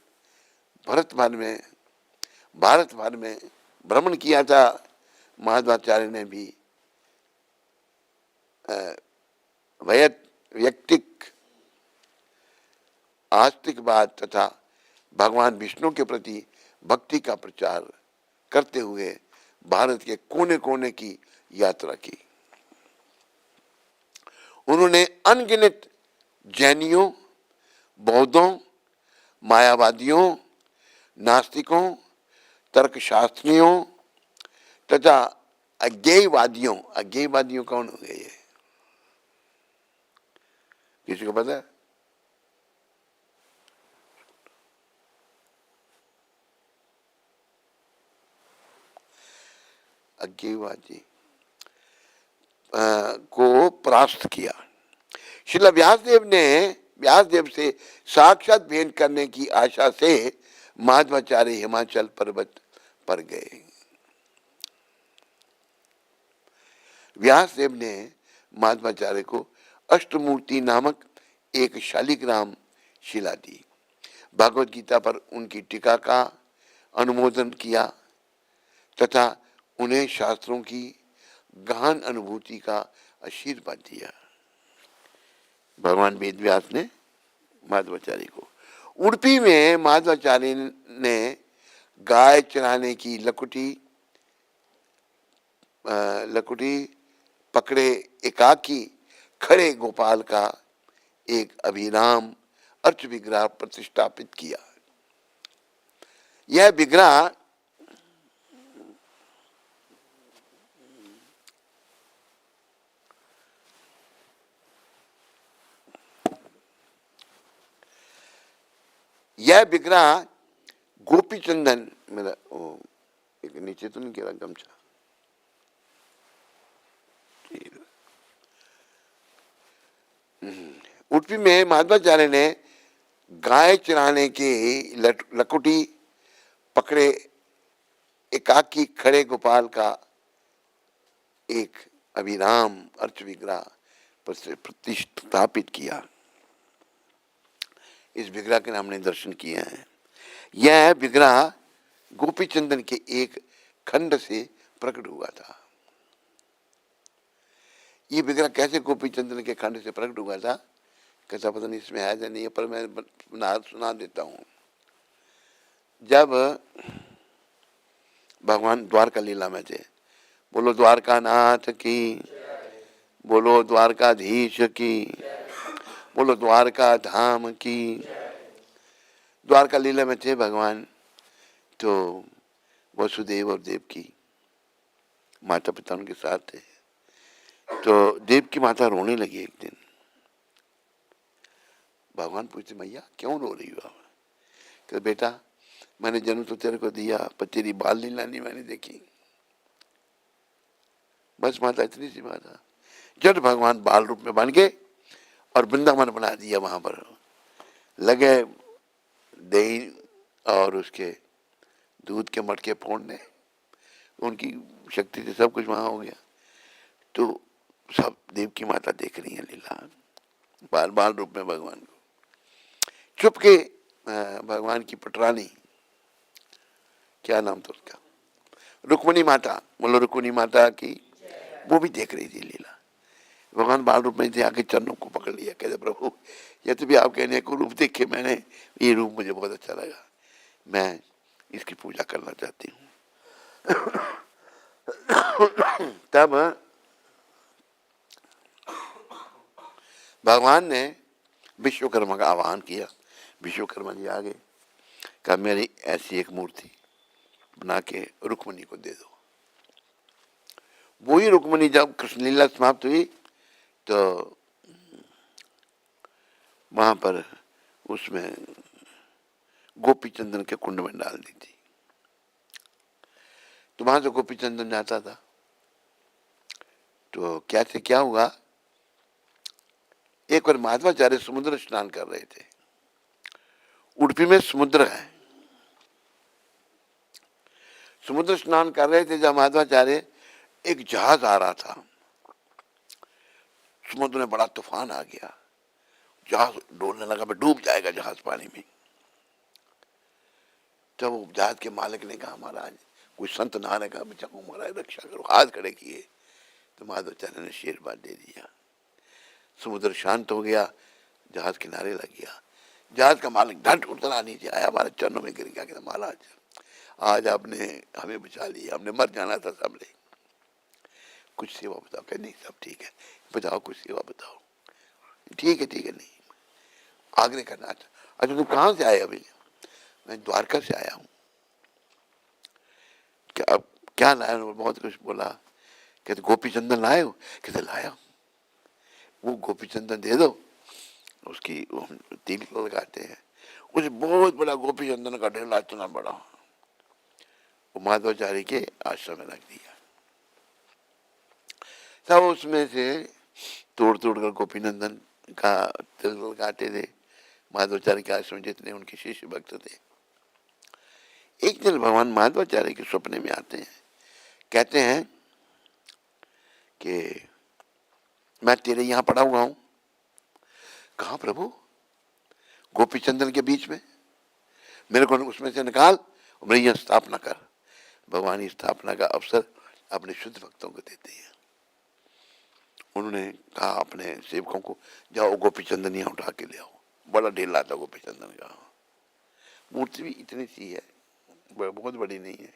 भारत भर में भ्रमण किया था, माधवाचार्य ने भी वैयक्तिक आस्तिकवाद तथा भगवान विष्णु के प्रति भक्ति का प्रचार करते हुए भारत के कोने कोने की यात्रा की। उन्होंने अनगिनत जैनियों, बौद्धों, मायावादियों, नास्तिकों, तर्कशास्त्रियों तथा अज्ञेयवादियों कौन हो गए ये, किसी को पता है? अज्ञेयवादी को परास्त किया। श्रील व्यासदेव से साक्षात भेंट करने की आशा से माधवाचार्य हिमाचल पर्वत पर गए। व्यासदेव ने माधवाचार्य को अष्टमूर्ति नामक एक शालिग्राम शिला दी, भगवत गीता पर उनकी टीका का अनुमोदन किया तथा उन्हें शास्त्रों की गहन अनुभूति का आशीर्वाद दिया। भगवान वेदव्यास ने माधवाचार्य को उडुपी में माधवाचार्य ने गाय चराने की लकुटी पकड़े एकाकी खड़े गोपाल का एक अभिराम अर्च विग्रह प्रतिष्ठापित किया। यह विग्रह गोपी चंदन, मेरा एक नीचे तो नहीं गिरा गमछा, उडुपी में माधवाचार्य ने गाय चराने की लकुटी पकड़े एकाकी खड़े गोपाल का एक अभिराम अर्च विग्रह प्रतिष्ठापित किया। इस विग्रह के हमने दर्शन किए हैं। यह विग्रह गोपी चंदन के एक खंड से प्रकट हुआ था। ये विग्रह कैसे गोपी चंदन के खंड से प्रकट हुआ था, कैसा पता नहीं, इसमें है या नहीं है, पर मैं सुना देता हूं। जब भगवान द्वारका लीला में थे, बोलो द्वारका नाथ की, बोलो द्वारकाधीश की, बोलो द्वारका धाम की। द्वारका लीला में थे भगवान, तो वसुदेव और देवकी, माता पिता उनके साथ थे। तो देव की माता रोने लगी एक दिन। भगवान पूछते, मैया क्यों रो रही हो? तो बेटा मैंने जन्म तो तेरे को दिया, पर तेरी बाल लीला नहीं मैंने देखी। बस माता, इतनी सी बात है। जब भगवान बाल रूप में बन गए और वृंदावन बना दिया, वहां पर लगे दही और उसके दूध के मटके फोड़ने, उनकी शक्ति से सब कुछ वहां हो गया। तो सब देव की माता देख रही है लीला, बाल बाल रूप में भगवान को। चुप के भगवान की पटरानी, क्या नाम था उसका, रुक्मणी माता, बोलो रुक्मणी माता की, वो भी देख रही थी लीला। भगवान बाल रूप में थे, आके चरणों को पकड़ लिया, कहते प्रभु ये तो भी आप कहने को रूप देखे मैंने, ये रूप मुझे बहुत अच्छा लगा, मैं इसकी पूजा करना चाहती हूँ। तब भगवान ने विश्वकर्मा का आह्वान किया। विश्वकर्मा जी आ गए, कहा मेरी ऐसी एक मूर्ति बना के रुक्मणी को दे दो। वही रुक्मणी जब कृष्ण लीला समाप्त हुई तो वहां पर उसमें गोपी चंदन के कुंड में डाल दी थी। तो वहां से गोपी चंदन जाता था। तो क्या से क्या हुआ, एक बार माधवाचार्य समुद्र स्नान कर रहे थे। उडुपी में समुद्र है। समुद्र स्नान कर रहे थे जब माधवाचार्य, एक जहाज आ रहा था, समुद्र में बड़ा तूफान आ गया, जहाज डोलने लगा, मैं डूब जाएगा जहाज पानी में। तब जहाज के मालिक ने कहा महाराज, कोई संत नहा ने कहा बचाओ महाराज रक्षा करो, हाथ खड़े किए। तो माधवाचार्य ने आशीर्वाद दे दिया, समुद्र शांत हो गया, जहाज किनारे लग गया। जहाज का मालिक ढट उतरा, नीचे आया, हमारे चरणों में गिर गया, कहता महाराज आज आपने हमें बचा लिया, हमने मर जाना था सबने, कुछ सेवा बताओ। क्या नहीं सब ठीक है, बताओ कुछ सेवा बताओ। ठीक है नहीं आग्रह करना। अच्छा तुम कहाँ से आए? अभी मैं द्वारका से आया हूँ। क्या अब क्या लाया? बहुत कुछ बोला। कहते गोपी चंदन लाए हो? कहते लाया। वो गोपी चंदन दे दो, उसकी तिल लगाते हैं, उसे बहुत बड़ा गोपी चंदन का ढेर इतना बड़ा, वो माधवाचार्य के आश्रम में रख दिया। सब उसमें से तोड़ कर गोपी नंदन का तिल लगाते थे। माधवाचार्य के आश्रम जितने उनके शिष्य भक्त थे। एक दिन भगवान माधवाचार्य के सपने में आते हैं, कहते हैं कि मैं तेरे यहां पड़ा हुआ हूं। कहा प्रभु? गोपी चंदन के बीच में, मेरे को उसमें से निकाल, मेरी यहां स्थापना कर। भगवान की स्थापना का अवसर अपने शुद्ध भक्तों को देते हैं। उन्होंने कहा अपने सेवकों को, जाओ गोपी चंदन यहाँ उठा के ले आओ। बड़ा ढेर लाता गोपी चंदन का। मूर्ति भी इतनी सी है, बहुत बड़ी नहीं है।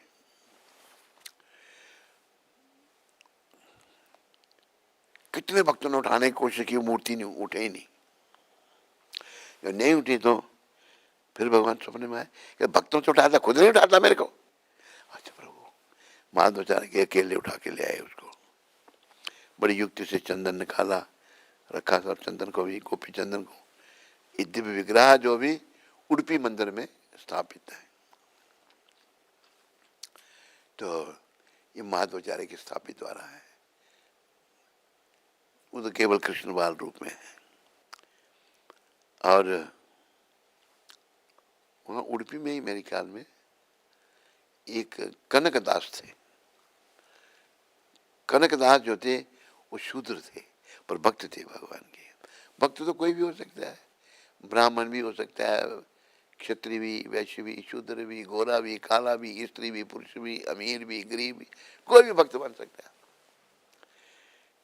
कितने भक्तों ने उठाने की कोशिश की, मूर्ति नहीं उठे ही नहीं। जब नहीं उठी तो फिर भगवान सपने में आए कि भक्तों से उठाता, खुद नहीं उठाता मेरे को। अच्छा प्रभु, माधवाचार्य के अकेले उठा के ले आए उसको। बड़ी युक्ति से चंदन निकाला, रखा सब चंदन को भी, गोपी चंदन को। ये दिव्य विग्रह जो भी उडुपी मंदिर में स्थापित है। तो ये माधवाचार्य के स्थापित द्वारा है। वो तो केवल कृष्ण बाल रूप में है। और वहां उडुपी में ही मेरे ख्याल में एक कनकदास थे। कनकदास जो थे वो शूद्र थे, पर भक्त थे भगवान के। भक्त तो कोई भी हो सकता है, ब्राह्मण भी हो सकता है, क्षत्रिय भी, वैश्य भी, शूद्र भी, गोरा भी, काला भी, स्त्री भी, पुरुष भी, अमीर भी, गरीब भी, कोई भी भक्त बन सकता है।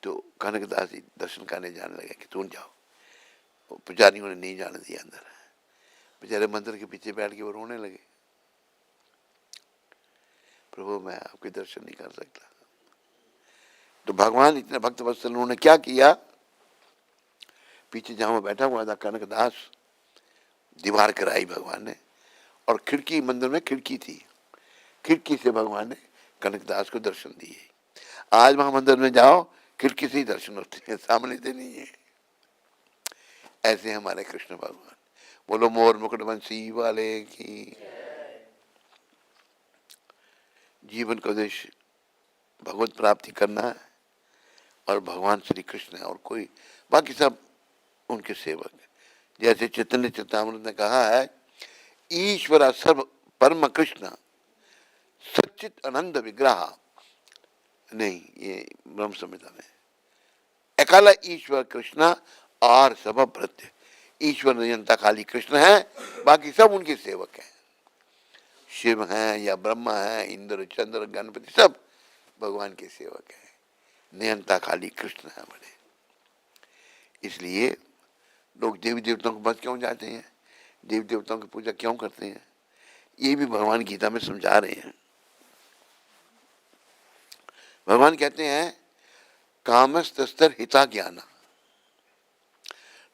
तो कनकदास जी दर्शन करने जाने लगे कि तुम जाओ। पुजारियों ने नहीं जाने दिया अंदर। बेचारे मंदिर के पीछे बैठ के वो रोने लगे, प्रभु मैं आपके दर्शन नहीं कर सकता। तो भगवान इतने भक्त वत्सल उन्होंने क्या किया, पीछे जहां वो बैठा हुआ था कनकदास, दीवार कराई भगवान ने, और खिड़की, मंदिर में खिड़की थी, खिड़की से भगवान ने कनकदास को दर्शन दिए। आज वहां मंदिर में जाओ, खिड़की से ही दर्शन होते हैं, सामने से नहीं है। ऐसे हमारे कृष्ण भगवान। बोलो मोर मुकुट बंसी वाले की। जीवन का उद्देश्य भगवत प्राप्ति करना है, और भगवान श्री कृष्ण है, और कोई बाकी सब उनके सेवक है। जैसे चैतन्य चरितामृत ने कहा है, ईश्वर सर्व परम कृष्ण सच्चित आनंद विग्रह। नहीं, ये ब्रह्म संहिता में, अकाला ईश्वर कृष्ण और सब भृत्य। ईश्वर नियंता खाली कृष्ण है, बाकी सब उनके सेवक हैं। शिव हैं या ब्रह्मा हैं, इंद्र चंद्र गणपति सब भगवान के सेवक हैं। नियंता खाली कृष्ण है बड़े। इसलिए लोग देवी देवताओं के पास क्यों जाते हैं, देवी देवताओं की पूजा क्यों करते हैं, ये भी भगवान गीता में समझा रहे हैं। भगवान कहते हैं कामस्तस्तर हिता ज्ञाना।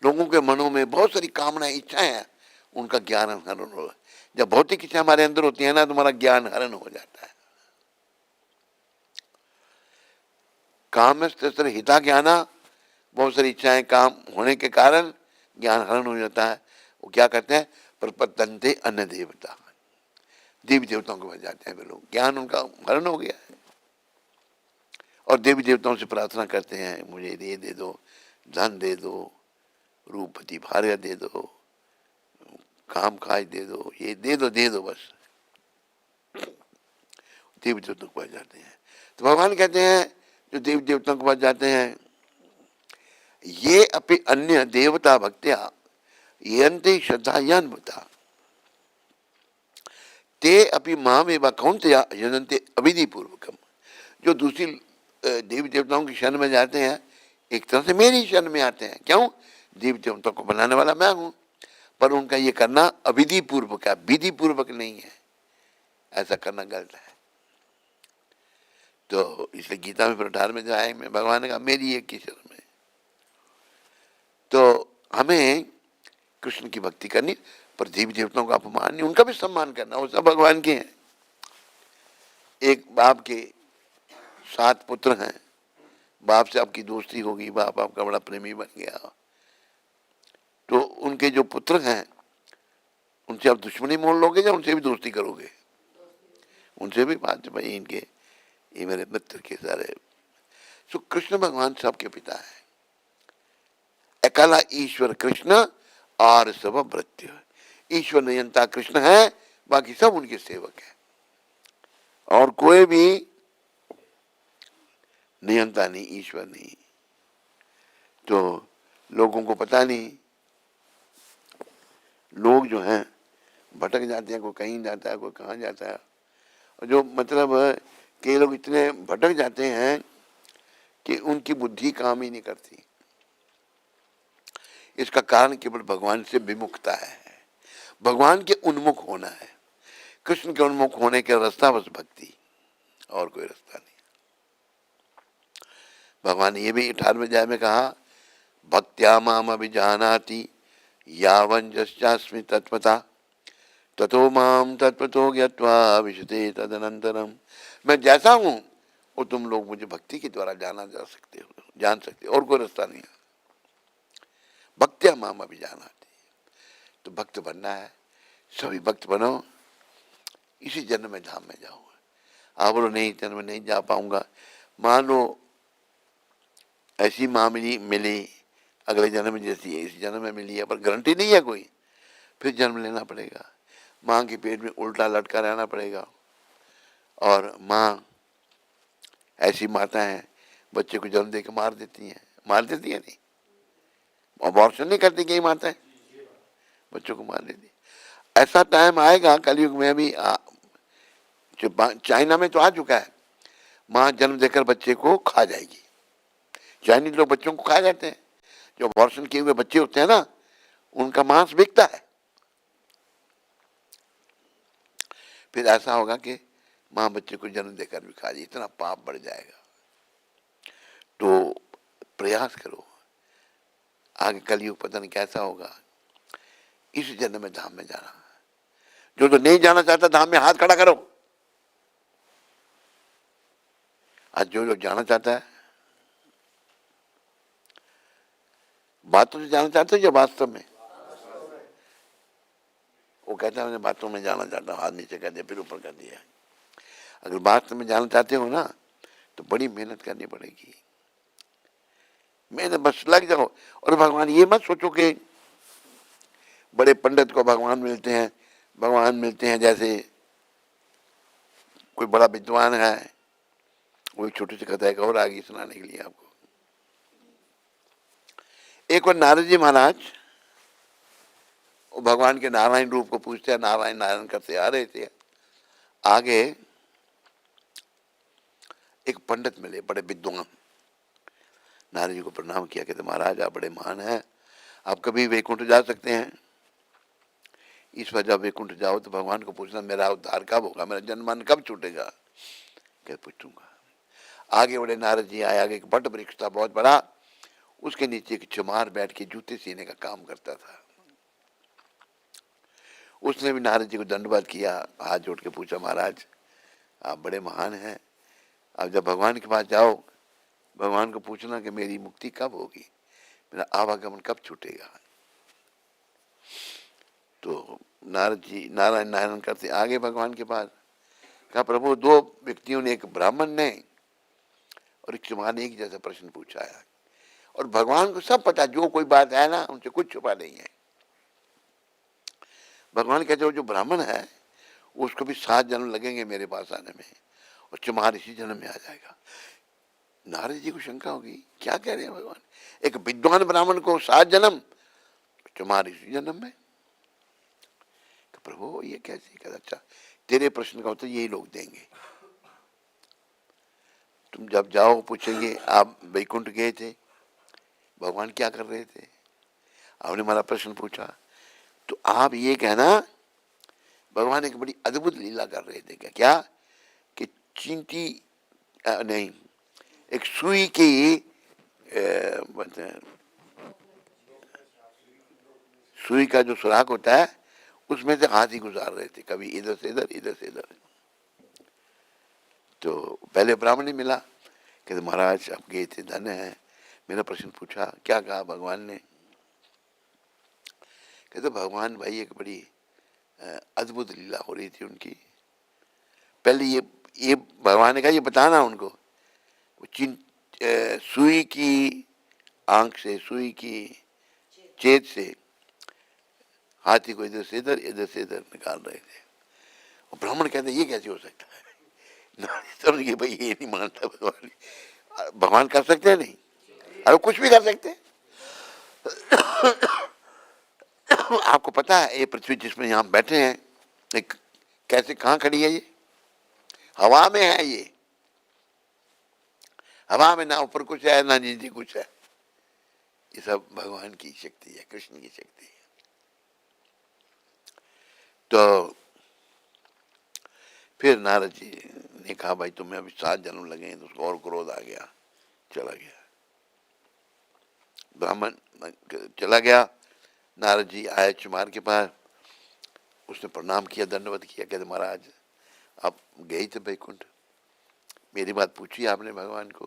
लोगों के मनों में बहुत सारी कामनाएं, इच्छाएं हैं, उनका ज्ञान हरण हो। जब भौतिक इच्छा हमारे अंदर होती है ना, तुम्हारा ज्ञान हरण हो जाता है। कामस्तस्तर हिता ज्ञाना, बहुत सारी इच्छाएं काम होने के कारण ज्ञान हरण हो जाता है। वो क्या करते हैं, प्रपतंते अन्य देवता, देवी देवताओं के पास जाते हैं वे लोग, ज्ञान उनका हरण हो गया है। और देवी देवताओं से प्रार्थना करते हैं, मुझे ये दे दो, धन दे दो, रूपति भार्य दे दो, काम काज दे दो, ये दे दो बस। देवी देवताओं के पास जाते हैं। तो भगवान कहते हैं जो देवी देवताओं के पास जाते हैं, ये अपि अन्य देवता भक्त्या यन्ते श्रद्धायान्विता ते अपि मामेव कौन्तेय यजन्ते अविधि पूर्वकम। जो दूसरी देवी देवताओं की शरण में जाते हैं, एक तरह से मेरी शरण में आते हैं। क्यों, देवी देवताओं को बनाने वाला मैं हूं, पर उनका ये करना अविधि पूर्वक है, विधि पूर्वक नहीं है। ऐसा करना गलत है। तो इसलिए गीता में 18वें अध्याय में भगवान ने कहा मेरी एक की शरण में। तो हमें कृष्ण की भक्ति करनी, पर देवी देवताओं का अपमान नहीं, उनका भी सम्मान करना, वो सब भगवान के हैं। एक बाप के 7 पुत्र हैं, बाप से आपकी दोस्ती होगी, बाप आपका बड़ा प्रेमी बन गया, तो उनके जो पुत्र हैं उनसे आप दुश्मनी मोल लोगे या उनसे भी दोस्ती करोगे? उनसे भी बात, भाई इनके ये मेरे मित्र के सारे। तो कृष्ण भगवान सबके पिता है। अकाला ईश्वर कृष्ण और सब भृत्य। ईश्वर नियंता कृष्ण है, बाकी सब उनके सेवक है, और कोई भी नियंता नहीं, ईश्वर नहीं। तो लोगों को पता नहीं, लोग जो हैं भटक जाते हैं, कोई कहीं जाता है, कोई कहाँ जाता है। और जो मतलब कई लोग इतने भटक जाते हैं कि उनकी बुद्धि काम ही नहीं करती। इसका कारण केवल भगवान से विमुखता है, भगवान के उन्मुख होना है। कृष्ण के उन्मुख होने का रास्ता बस भक्ति, और कोई रास्ता नहीं। भगवान ने ये भी 18वें अध्याय में कहा, भक्त्या माम अभिजानाति यावञ्जस्यास्मि तत्त्वता ततो माम तत्त्वतो ज्ञात्वा विशते तदनंतरम। मैं जैसा हूं वो तुम लोग मुझे भक्ति के द्वारा जान सकते हो, और कोई रास्ता नहीं है। भक्त्या माम अभिजानाति, तो भक्त बनना है, सभी भक्त बनो, इसी जन्म में धाम में जाओ। आप बोलो नहीं, जन्म में नहीं जा पाऊंगा। मान लो ऐसी माँ मिली अगले जन्म में जैसी है इस जन्म में मिली है, पर गारंटी नहीं है कोई, फिर जन्म लेना पड़ेगा। माँ के पेट में उल्टा लटका रहना पड़ेगा। और माँ, ऐसी माता है बच्चे को जन्म देकर मार देती है नहीं, अबॉर्शन नहीं करती कई माता है, बच्चों को मार देती। ऐसा टाइम आएगा कलयुग में भी, जो चाइना में तो आ चुका है, माँ जन्म देकर बच्चे को खा जाएगी। चाइनीज लोग बच्चों को खा जाते हैं, जो अबॉर्शन किए हुए बच्चे होते हैं ना, उनका मांस बिकता है। फिर ऐसा होगा कि माँ बच्चे को जन्म देकर भी खा जाए, इतना पाप बढ़ जाएगा। तो प्रयास करो, आगे कलयुग पता नहीं कैसा होगा, इस जन्म में धाम में जाना। जो तो नहीं जाना चाहता धाम में, हाथ खड़ा करो। आज जो लोग जाना चाहता है, बातों से जाना चाहते हो या वास्तव में? वो कहता है मैं बातों में जाना चाहता हूँ, हाथ नीचे कर दिया फिर ऊपर कर दिया। अगर वास्तव में जाना चाहते हो ना तो बड़ी मेहनत करनी पड़ेगी। मेहनत बस लग जाओ। और भगवान ये मत सोचो कि बड़े पंडित को भगवान मिलते हैं, भगवान मिलते हैं जैसे कोई बड़ा विद्वान है, वो छोटी सी कथा एक और आगे सुनाने के लिए आपको। एक बार नारद जी महाराज वो भगवान के नारायण रूप को पूछते हैं, नारायण नारायण करते आ रहे थे। आगे एक पंडित मिले, बड़े विद्वान। नारद जी को प्रणाम किया, कहते महाराज आप बड़े महान हैं, आप कभी वैकुंठ जा सकते हैं। इस बार जब वैकुंठ जाओ तो भगवान को पूछना मेरा उद्धार कब होगा, मेरा जन्मन कब छूटेगा। कहते पूछूंगा। आगे बड़े नारद जी आए, आगे एक बट वृक्ष था बहुत बड़ा, उसके नीचे एक चमार बैठ के जूते सीने का काम करता था। उसने भी नारद जी को दंडवत किया, हाथ जोड़ के पूछा महाराज आप बड़े महान हैं, आप जब भगवान के पास जाओ भगवान को पूछना कि मेरी मुक्ति कब होगी, मेरा आवागमन कब छूटेगा। तो नारद जी नारायण नारायण करते आगे भगवान के पास। कहा प्रभु दो व्यक्तियों ने, एक ब्राह्मण ने और एक चमार ने एक जैसा प्रश्न पूछा है, और भगवान को सब पता, जो कोई बात है ना उनसे कुछ छुपा नहीं है। भगवान कहते हो जो ब्राह्मण है उसको भी 7 जन्म लगेंगे मेरे पास आने में, और चमार इसी जन्म में आ जाएगा। नारद जी को शंका होगी क्या कह रहे हैं भगवान, एक विद्वान ब्राह्मण को 7 जन्म, चमार इसी जन्म में। तो प्रभु ये कैसे? कहता अच्छा तेरे प्रश्न का उत्तर यही लोग देंगे। तुम जब जाओ पूछेंगे आप वैकुंठ गए थे, भगवान क्या कर रहे थे, आपने हमारा प्रश्न पूछा, तो आप ये कहना भगवान एक बड़ी अद्भुत लीला कर रहे थे। क्या क्या? कि चींटी नहीं, एक सुई की सुई का जो सुराख होता है उसमें से हाथ ही गुजार रहे थे, कभी इधर से इधर इधर से इधर। तो पहले ब्राह्मण ही मिला, कहते महाराज आप गए थे, धन्य है, मेरा प्रश्न पूछा, क्या कहा भगवान ने? कहते भगवान भाई एक बड़ी अद्भुत लीला हो रही थी उनकी। पहले ये भगवान ने कहा ये बताना उनको, सुई की आंख से, सुई की चेत से हाथी को इधर से इधर निकाल रहे थे। और ब्राह्मण कहते ये कैसे हो सकता है? समझ गए भाई ये नहीं मानता भगवान, भगवान कर सकते हैं नहीं, अरे कुछ भी कर सकते हैं। आपको पता है ये पृथ्वी जिसमें यहाँ बैठे हैं एक कैसे कहाँ खड़ी है? ये हवा में है, ये हवा में, ना ऊपर कुछ है ना नीचे कुछ है, ये सब भगवान की शक्ति है, कृष्ण की शक्ति है। तो फिर नारद जी ने कहा भाई तुम्हें अभी 7 जन्म लगे हैं, तो उसको और क्रोध आ गया, चला गया। ब्राह्मण चला गया, नारद जी आए चमार के पास, उसने प्रणाम किया, दंडवत किया, कहते महाराज आप गए थे वैकुंठ, मेरी बात पूछी आपने भगवान को?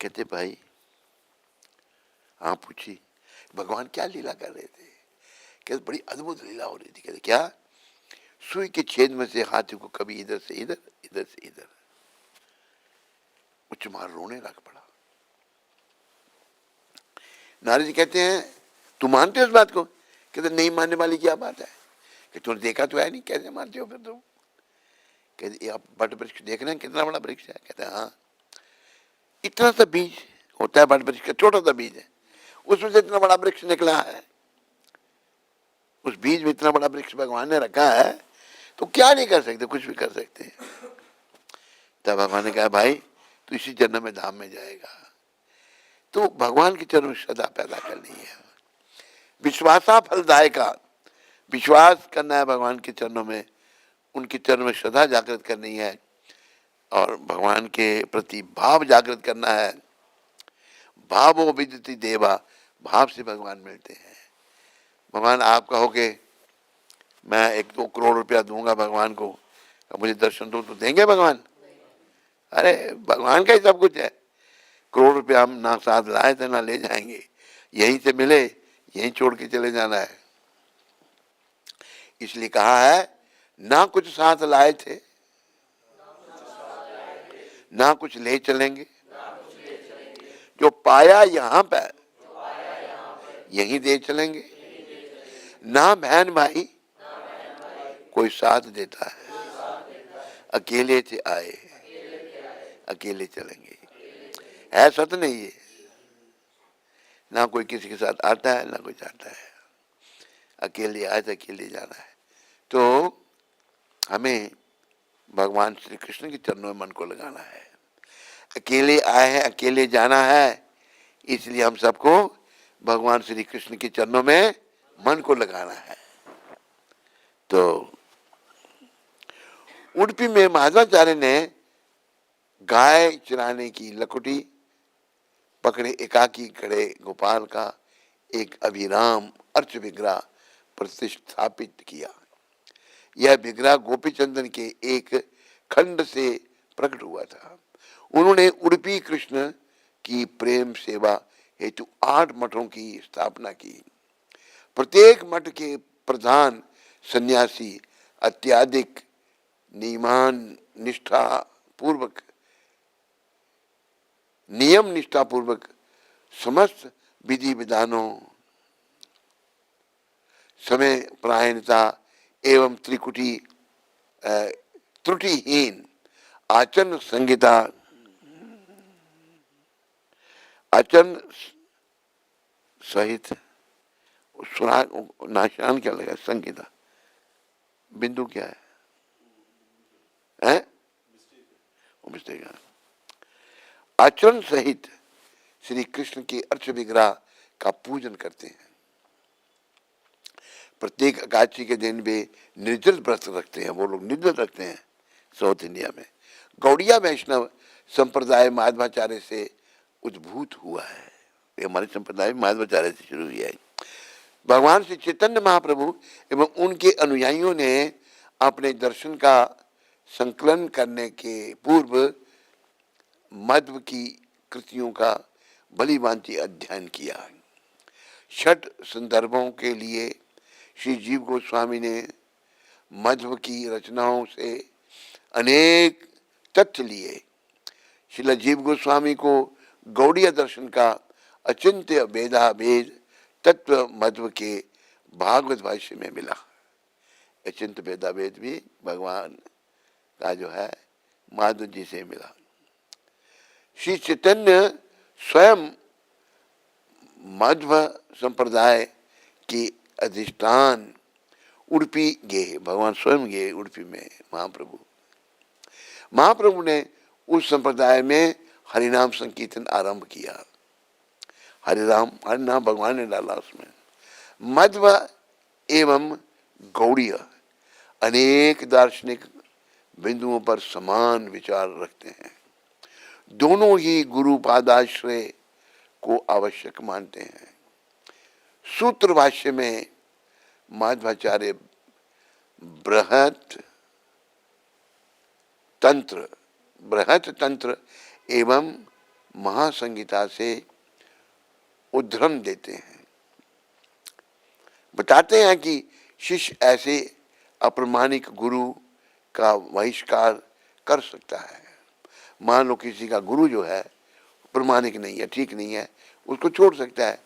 कहते भाई हाँ पूछी। भगवान क्या लीला कर रहे थे? कहते बड़ी अद्भुत लीला हो रही थी। कहते क्या? सुई के छेद में से हाथी को कभी इधर से इधर इधर से इधर। वो चमार रोने लग पड़ा। नारद जी कहते हैं तू मानते हो इस बात को? कहते नहीं मानने वाली क्या बात है, कि तूने देखा तो है नहीं, कैसे मानते हो फिर तुम? कहते आप बट वृक्ष देख रहे हैं कितना बड़ा वृक्ष है? कहते हैं हाँ, इतना सा बीज होता है बट वृक्ष का, छोटा सा बीज है, उसमें से इतना बड़ा वृक्ष निकला है। उस बीज में इतना बड़ा वृक्ष भगवान ने रखा है, तो क्या नहीं कर सकते, कुछ भी कर सकते हैं। तब भगवान ने कहा भाई तू इसी जन्म में धाम में जाएगा। तो भगवान के चरणों में श्रद्धा पैदा करनी है, विश्वासा फलदायका, विश्वास करना है भगवान के चरणों में, उनके चरणों में श्रद्धा जागृत करनी है, और भगवान के प्रति भाव जागृत करना है। भावो विदति देवा, भाव से भगवान मिलते हैं। भगवान आप कहोगे मैं 1-2 करोड़ रुपया दूंगा भगवान को, मुझे दर्शन दो, तो देंगे भगवान? अरे भगवान का ही सब कुछ है। करोड़ रुपया हम ना साथ लाए थे ना ले जाएंगे, यहीं से मिले यहीं छोड़ के चले जाना है। इसलिए कहा है ना कुछ साथ लाए थे ना कुछ ले चलेंगे, जो पाया यहाँ पर यहीं दे चलेंगे। ना बहन भाई कोई साथ देता है, अकेले से आए अकेले चलेंगे। है सत नहीं ये? ना कोई किसी के साथ आता है ना कोई जाता है, अकेले आए तो अकेले जाना है। तो हमें भगवान श्री कृष्ण के चरणों में मन को लगाना है। अकेले आए हैं अकेले जाना है, इसलिए हम सबको भगवान श्री कृष्ण के चरणों में मन को लगाना है। तो उडुपी में माधवाचार्य ने गाय चराने की लकुटी पकड़े एकाकी खड़े गोपाल का एक अभिराम अर्च विग्रह प्रतिष्ठापित किया। यह विग्रह गोपीचंदन के एक खंड से प्रकट हुआ था। उन्होंने उडुपी कृष्ण की प्रेम सेवा हेतु 8 मठों की स्थापना की। प्रत्येक मठ के प्रधान सन्यासी अत्याधिक नियम निष्ठा पूर्वक समस्त विधि विधानों, समय परायणता एवं त्रुटिहीन आचरण सहित सुना नाशान क्या लगा संगीता बिंदु क्या है, मिस्टेक है। आचरण सहित श्री कृष्ण के अर्च विग्रह का पूजन करते हैं। प्रत्येक एकादशी के दिन वे निर्जल व्रत रखते हैं। वो लोग निर्जल रखते हैं साउथ इंडिया में। गौड़िया वैष्णव संप्रदाय माधवाचार्य से उद्भूत हुआ है। ये हमारे संप्रदाय माधवाचार्य से शुरू हुआ है। भगवान श्री चैतन्य महाप्रभु एवं उनके अनुयायियों ने अपने दर्शन का संकलन करने के पूर्व मध्व की कृतियों का भलीभांति अध्ययन किया। 6 संदर्भों के लिए श्री जीव गोस्वामी ने मध्व की रचनाओं से अनेक तथ्य लिए। श्रील जीव गोस्वामी को गौड़ीय दर्शन का अचिंत्य भेदाभेद तत्व मध्व के भागवत भाष्य में मिला। अचिंत्य भेदाभेद भी भगवान का जो है माधव जी से मिला। श्री चैतन्य स्वयं मध्व संप्रदाय की अधिष्ठान उडुपी गए। भगवान स्वयं गए उडुपी में। महाप्रभु ने उस संप्रदाय में हरिनाम संकीर्तन आरंभ किया। हरिनाम भगवान ने डाला उसमें। मध्व एवं गौड़ीय अनेक दार्शनिक बिंदुओं पर समान विचार रखते हैं। दोनों ही गुरु पादाश्रय को आवश्यक मानते हैं। सूत्र भाष्य में माधवाचार्य बृहत तंत्र एवं महासंगीता से उद्धरण देते हैं। बताते हैं कि शिष्य ऐसे अप्रमाणिक गुरु का बहिष्कार कर सकता है। मान लो किसी का गुरु जो है प्रमाणिक नहीं है, ठीक नहीं है, उसको छोड़ सकता है।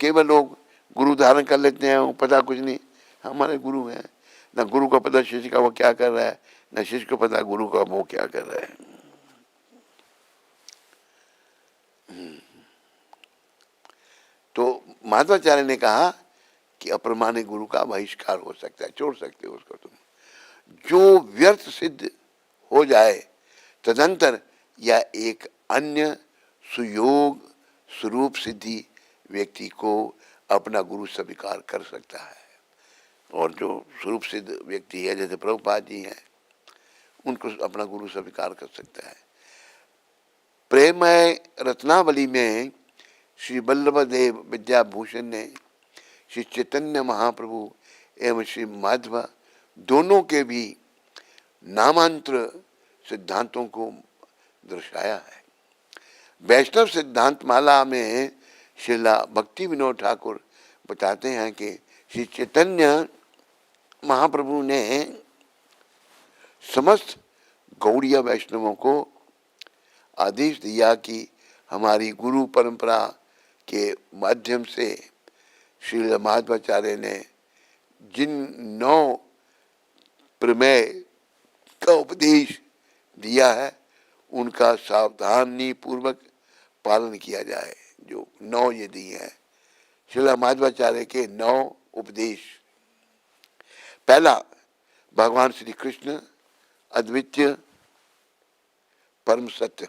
केवल लोग गुरु धारण कर लेते हैं, पता कुछ नहीं हमारे गुरु हैं। ना गुरु को पता शिष्य का वो क्या कर रहा है, ना शिष्य को पता गुरु का वो क्या कर रहा है। तो माधवाचार्य ने कहा कि अप्रमाणिक गुरु का बहिष्कार हो सकता है, छोड़ सकते हो उसको तुम। जो व्यर्थ सिद्ध हो जाए तदंतर या एक अन्य सुयोग स्वरूप सिद्धि व्यक्ति को अपना गुरु स्वीकार कर सकता है। और जो स्वरूप सिद्ध व्यक्ति है जैसे प्रभुपाद जी हैं, उनको अपना गुरु स्वीकार कर सकता है। प्रेममय रत्नावली में श्री वल्लभदेव विद्याभूषण ने श्री चैतन्य महाप्रभु एवं श्री माधव दोनों के भी नामांतर सिद्धांतों को दर्शाया है। वैष्णव सिद्धांत माला में श्रीला भक्ति विनोद ठाकुर बताते हैं कि श्री चैतन्य महाप्रभु ने समस्त गौड़ीय वैष्णवों को आदेश दिया कि हमारी गुरु परंपरा के माध्यम से श्रील माधवाचार्य ने जिन 9 प्रमेय का उपदेश दिया है उनका सावधानी पूर्वक पालन किया जाए। जो 9 ये दिए हैं श्रील माधवाचार्य के 9 उपदेश। पहला, भगवान श्री कृष्ण अद्वितीय परम सत्य,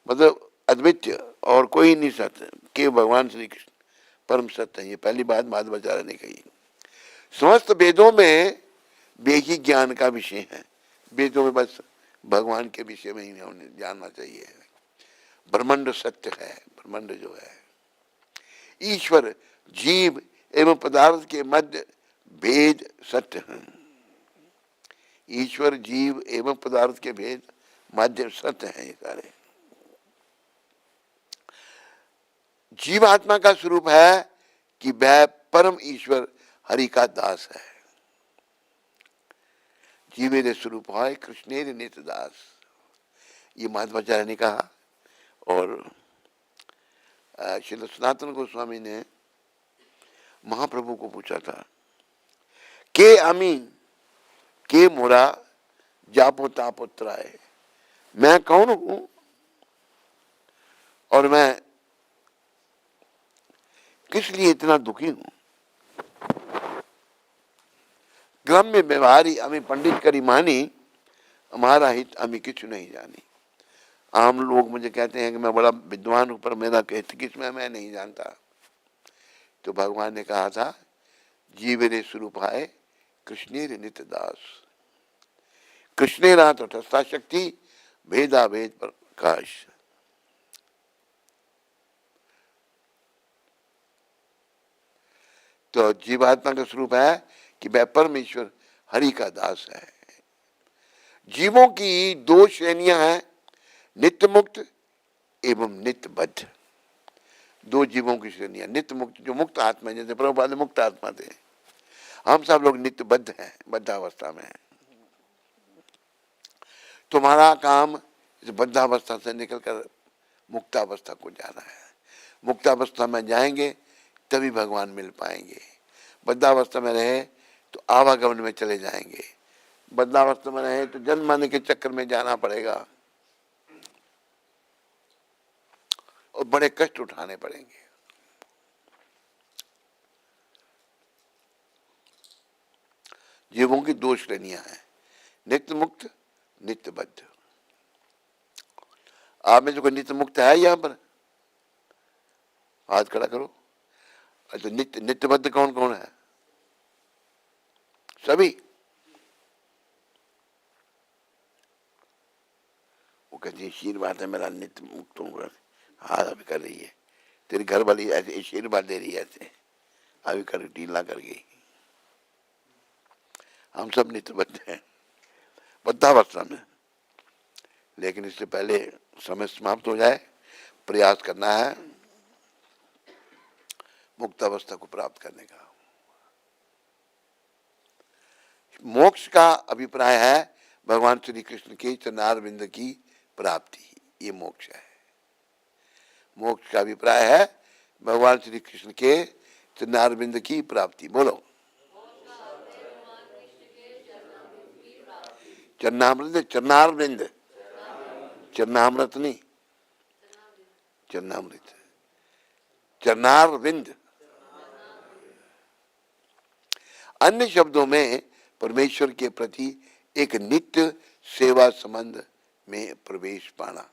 मतलब अद्वितीय और कोई नहीं सत्य, के भगवान श्री कृष्ण परम सत्य है। ये पहली बात माधवाचार्य ने कही। समस्त वेदों में वे ही ज्ञान का विषय है। वेदों में बस भगवान के विषय में ही हमें जानना चाहिए। ब्रह्मांड सत्य है। ब्रह्मांड जो है, ईश्वर जीव एवं पदार्थ के मध्य भेद सत्य है। ईश्वर जीव एवं पदार्थ के भेद मध्य सत्य है। ये सारे जीवात्मा का स्वरूप है कि वह परम ईश्वर हरि का दास है। जीवेरे स्वरूप है कृष्णेर नित दास, ये माधवाचार्य ने कहा। और श्री सनातन गोस्वामी ने महाप्रभु को पूछा था के आमी के मोरा जापो तापोत्राय, मैं कौन हूं और मैं किस लिए इतना दुखी हूं। ग्राम्य व्यवहारी हमें पंडित करी मानी, हमारा हित हमें किछु नहीं जानी। आम लोग मुझे कहते हैं कि मैं बड़ा विद्वान हूं पर मेरा हित किसमें मैं नहीं जानता। तो भगवान ने कहा था जीवेरे स्वरूप है कृष्णेर नित दास, कृष्णेरा तटस्था शक्ति भेदा भेद प्रकाश। तो जीवात्मा का स्वरूप है कि वह परमेश्वर हरि का दास है। जीवों की 2 श्रेणियां हैं, नित्य मुक्त एवं नित्य बद्ध। 2 जीवों की श्रेणियां, नित्य मुक्त जो मुक्त आत्मा, जैसे प्रभुपाद मुक्त आत्मा थे, हम सब लोग नित्य बद्ध हैं, बद्धावस्था में हैं। तुम्हारा काम इस बद्धावस्था से निकलकर मुक्तावस्था को जाना है। मुक्तावस्था में जाएंगे तभी भगवान मिल पाएंगे। बद्धावस्था में रहे तो आवागमन में चले जाएंगे। बद्धावस्था में रहे तो जन्म मरने के चक्कर में जाना पड़ेगा और बड़े कष्ट उठाने पड़ेंगे। जीवों की 2 श्रेणियां हैं, नित्य मुक्त नित्य बद्ध। आप में जो कोई नित्य मुक्त है यहां पर हाथ खड़ा करो। अच्छा, नित्यबद्ध कौन कौन है? सभी। वो कहती है आशीर्वाद है मेरा, नित्य मुक्त हूँ। हाथ अभी कर रही है, तेरी घर वाली ऐसे आशीर्वाद दे रही है, ऐसे अभी कर ढीला कर गई। हम सब नित्यबद्ध हैं बद्धावस्था में, लेकिन इससे पहले समय समाप्त हो जाए प्रयास करना है मुक्त अवस्था को प्राप्त करने का। मोक्ष का अभिप्राय है भगवान श्री कृष्ण के चरणारविंद की प्राप्ति, ये मोक्ष है। मोक्ष का अभिप्राय है भगवान श्री कृष्ण के चरणारविंद की प्राप्ति। बोलो चरणामृत, चरणारविंद, चरणामृत नहीं, चरणामृत, चरणारविंद। अन्य शब्दों में परमेश्वर के प्रति एक नित्य सेवा संबंध में प्रवेश पाना।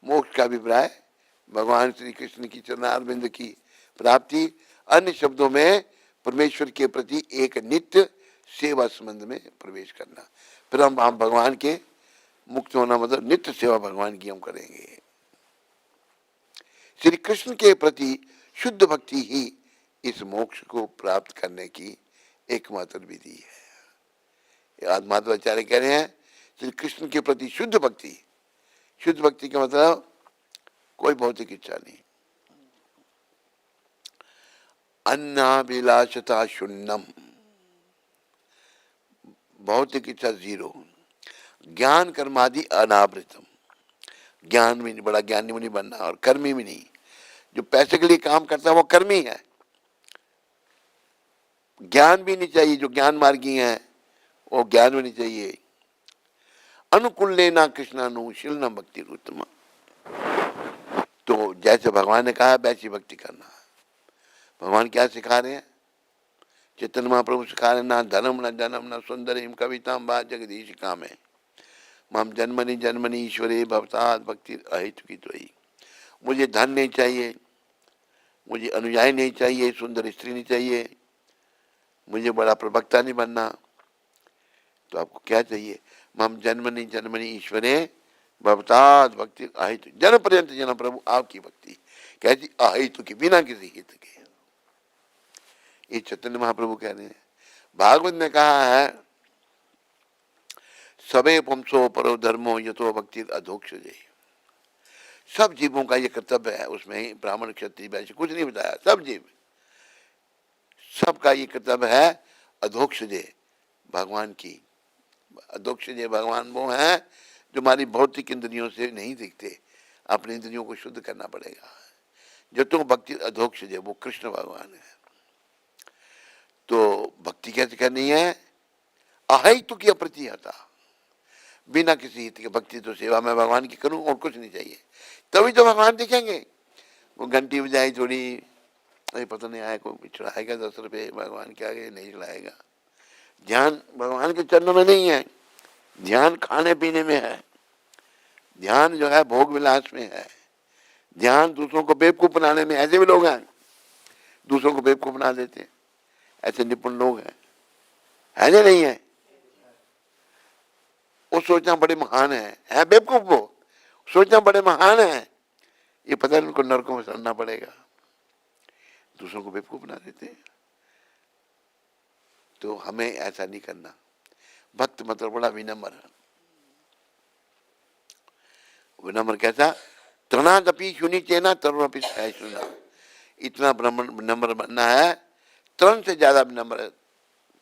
मोक्ष का अभिप्राय भगवान श्री कृष्ण की चरणारविंद की प्राप्ति, अन्य शब्दों में परमेश्वर के प्रति एक नित्य सेवा संबंध में प्रवेश करना। फिर हम भगवान के मुक्त होना, मतलब नित्य सेवा भगवान की हम करेंगे। श्री कृष्ण के प्रति शुद्ध भक्ति ही इस मोक्ष को प्राप्त करने की एकमात्र विधि है। माधवाचार्य कह रहे हैं श्री कृष्ण के प्रति शुद्ध भक्ति। शुद्ध भक्ति का मतलब कोई भौतिक इच्छा नहीं, अन्नाभिलाषता शून्यम, भौतिक इच्छा जीरो, ज्ञान कर्मादि अनावृतम, ज्ञान भी नहीं, बड़ा ज्ञानी भी नहीं बनना और कर्मी भी नहीं। जो पैसे के लिए काम करता है वो कर्मी है, ज्ञान भी नहीं चाहिए। जो ज्ञान मार्गी है वो ज्ञान भी नहीं चाहिए। अनुकूल लेना कृष्णानुशील न भक्ति उत्तम, तो जैसे भगवान ने कहा वैसी भक्ति करना है। भगवान क्या सिखा रहे हैं? चैतन्य महाप्रभु सिखा रहे हैं, ना धर्म न जन्म न सुंदरीम कविताम बा जगदीश काम है, मम जन्मनि जन्मनि ईश्वरे भवतात भक्ति अहितु की त्वयि। मुझे धन नहीं चाहिए, मुझे अनुयायी नहीं चाहिए, सुंदर स्त्री नहीं चाहिए, मुझे बड़ा प्रवक्ता नहीं बनना। तो आपको क्या चाहिए? मम जन्मनि जन्मनि ईश्वरे भवतात भक्ति अहितु, जन्म पर्यंत जन्म प्रभु आपकी भक्ति। कैसी? अहितु की, बिना किसी हित के। ये चैतन्य महाप्रभु कह रहे हैं। भागवत में कहा है सबे पुंसो परो धर्मो यथो भक्ति अधोक्षजे। सब जीवों का ये कर्तव्य है, उसमें ही ब्राह्मण क्षत्रिय वैश्य कुछ नहीं बताया, सब जीव, सबका ये कर्तव्य है अधोक्षजे, भगवान की। अधोक्षजे भगवान वो है जो हमारी भौतिक इंद्रियों से नहीं दिखते, अपनी इंद्रियों को शुद्ध करना पड़ेगा। जो तुम भक्ति अधोक्षजे वो कृष्ण भगवान है। तो भक्ति कैसे करनी है? अहितु की अप्रतिहता, बिना किसी हित के भक्ति। तो सेवा मैं भगवान की करूं और कुछ नहीं चाहिए, तभी तो भगवान दिखेंगे। वो घंटी बजाई थोड़ी, अरे पता नहीं आया कोई चढ़ाएगा 10 रुपये भगवान के आगे, नहीं चढ़ाएगा। ध्यान भगवान के चरणों में नहीं है, ध्यान खाने पीने में है, ध्यान जो है भोग विलास में है, ध्यान दूसरों को बेवकूफ बनाने में। ऐसे भी लोग हैं दूसरों को बेवकूफ बना देते हैं, ऐसे निपुण लोग हैं, है या नहीं है? वो सोचना बड़े महान है बेवकूफ, वो सोचना बड़े महान है, ये पता नहीं उनको नरकों में सड़ना पड़ेगा। दूसरों को बेवकूफ बना देते हैं। तो हमें ऐसा नहीं करना। भक्त मतलब बड़ा विनम्र, विनम्र कैसा? तृणादपि शुनि चेना तरुणपि सहिष्णुना, इतना विनम्र बनना है। तृण से ज्यादा विनम्र।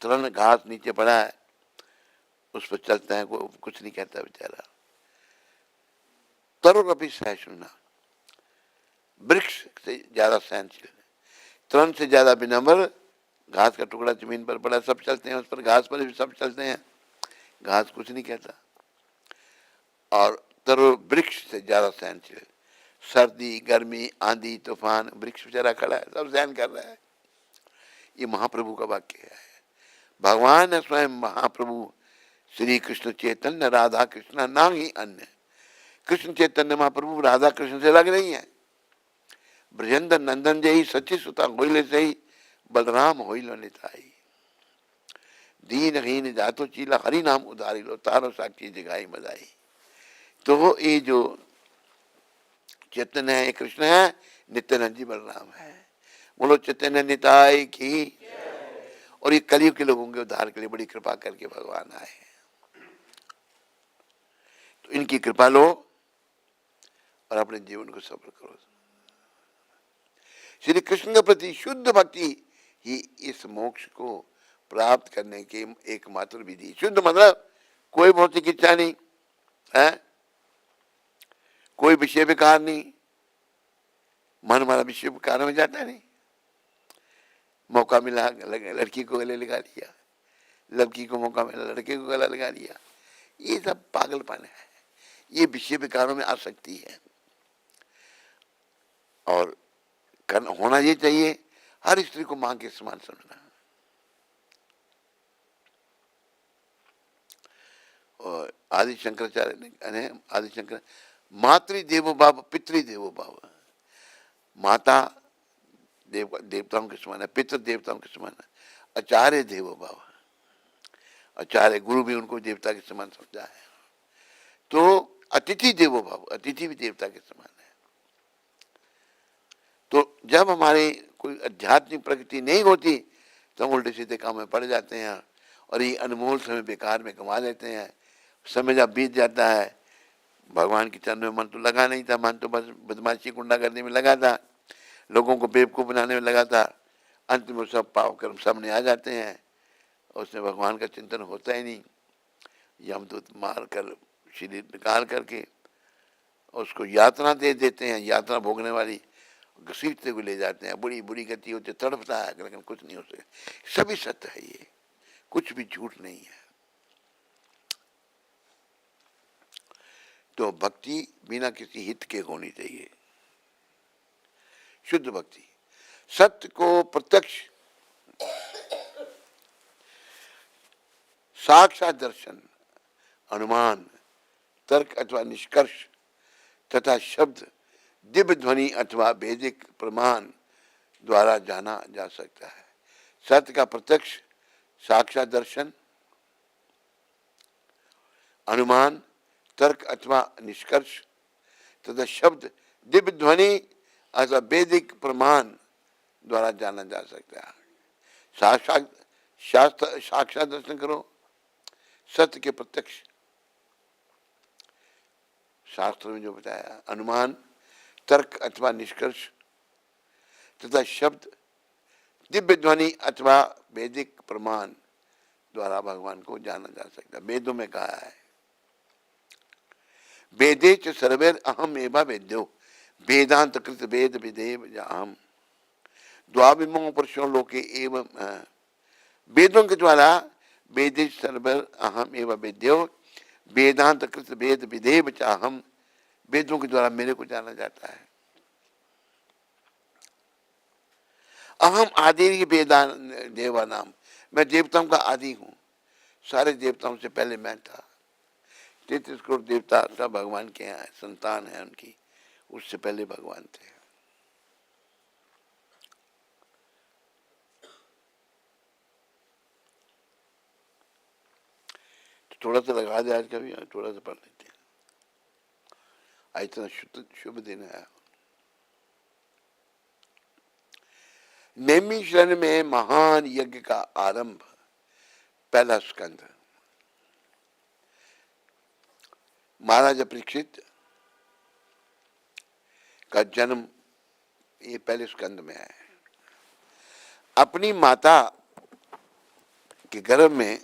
तृण घास नीचे पड़ा है, उस पर चलता है, कोई कुछ नहीं कहता बेचारा। तरुणपि सहिष्णुना, वृक्ष से ज्यादा सहनशील, तृण से ज्यादा विनम्र। घास का टुकड़ा जमीन पर पड़ा, सब चलते हैं उस पर, घास पर भी सब चलते हैं, घास कुछ नहीं कहता। और तरु वृक्ष से ज्यादा सहनशील, सर्दी गर्मी आंधी तूफान, वृक्ष बेचारा खड़ा है, सब सहन कर रहा है। ये महाप्रभु का वाक्य है। भगवान है स्वयं महाप्रभु श्री कृष्ण चैतन्य राधा कृष्ण ना ही अन्य। कृष्ण चैतन्य महाप्रभु राधा कृष्ण से अलग नहीं है। ब्रजेंद्र नंदन जय सची सुता होइले सही, बलराम होइलो निताई, दीनहीन जातो चीला हरि नाम उधारी लो, तारो साक्षी जगाई मदाई। तो ये जो चैतन्य है, कृष्ण है, नित्यानंद जी बलराम है। बोलो चैतन्य निताई की। और ये कलयुग के लोगों के उद्धार के लिए बड़ी कृपा करके भगवान आए हैं। तो इनकी कृपा लो और अपने जीवन को सफल करो। श्री कृष्ण के प्रति शुद्ध भक्ति ही इस मोक्ष को प्राप्त करने की एकमात्र विधि। शुद्ध मतलब कोई भौतिक इच्छा नहीं है, कोई विषय विकार नहीं, मन हमारा विषय विकार में जाता नहीं। मौका मिला लड़की को गले लगा लिया, लड़की को मौका मिला लड़के को गला लगा लिया, ये सब पागलपन है, ये विषय विकारों में आसक्ति है। और होना ये चाहिए हर स्त्री को मां के समान समझना। और आदि शंकराचार्य ने आदि शंकर मातृ देवो भाव पितृ देवो भाव, माता देवताओं के समान है, पितृ देवताओं के समान है, आचार्य देवो भाव, आचार्य गुरु भी उनको देवता के समान समझा है। तो अतिथि देवो भाव, अतिथि भी देवता के समान है। तो जब हमारी कोई आध्यात्मिक प्रगति नहीं होती तो हम उल्टे सीधे काम में पड़ जाते हैं और ये अनमोल समय बेकार में गंवा लेते हैं। समय जब बीत जाता है, भगवान के चरण में मन तो लगा नहीं था, मन तो बस बदमाशी गुंडागर्दी में लगा था, लोगों को बेवकूफ़ बनाने में लगा था। अंत में सब पाप कर्म सामने आ जाते हैं, उसमें भगवान का चिंतन होता ही नहीं। यमदूत मार कर शरीर निकाल करके उसको यातना दे देते हैं, यातना भोगने वाली घसीटते हुए ले जाते हैं। बुरी बुरी गति होती, तड़पता है, लेकिन कुछ नहीं हो सके। सभी सत्य है, ये कुछ भी झूठ नहीं है। तो भक्ति बिना किसी हित के होनी चाहिए, शुद्ध भक्ति। सत्य को प्रत्यक्ष साक्षात दर्शन, अनुमान, तर्क अथवा निष्कर्ष तथा शब्द, दिव्य ध्वनि अथवा वैदिक प्रमाण द्वारा जाना जा सकता है। सत्य का प्रत्यक्ष साक्षात दर्शन, अनुमान, तर्क अथवा निष्कर्ष तथा शब्द, दिव्य ध्वनि अथवा वैदिक प्रमाण द्वारा जाना जा सकता है। साक्षात दर्शन करो, सत्य के प्रत्यक्ष, शास्त्र में जो बताया, अनुमान, तर्क अथवा निष्कर्ष तथा शब्द, दिव्य ध्वनि अथवा वैदिक प्रमाण द्वारा भगवान को जाना जा सकता है। वेदों में कहा है, वेदे च सर्वैर अहम एव वेद्यो वेदांत कृत वेद विदेव अहम द्वाविमो पुरुषों लोके एवं। वेदों के द्वारा वेदे सर्वैर अहम एव वेद्यो वेदांत कृत वेद विदेव अहम, वेदों के द्वारा मेरे को जाना जाता है। अहम आदि वेदा देवा नाम, मैं देवताओं का आदि हूँ, सारे देवताओं से पहले मैं था। 33 करोड़ देवता सब भगवान के हैं, संतान है उनकी, उससे पहले भगवान थे। तो थोड़ा सा लगा दे आज का भी, थोड़ा सा पढ़ लेते हैं। आज इतना शुभ दिन है। नैमिषारण्य में महान यज्ञ का आरंभ, पहला स्कंद। महाराजा परीक्षित का जन्म ये पहले स्कंद में है। अपनी माता के गर्भ में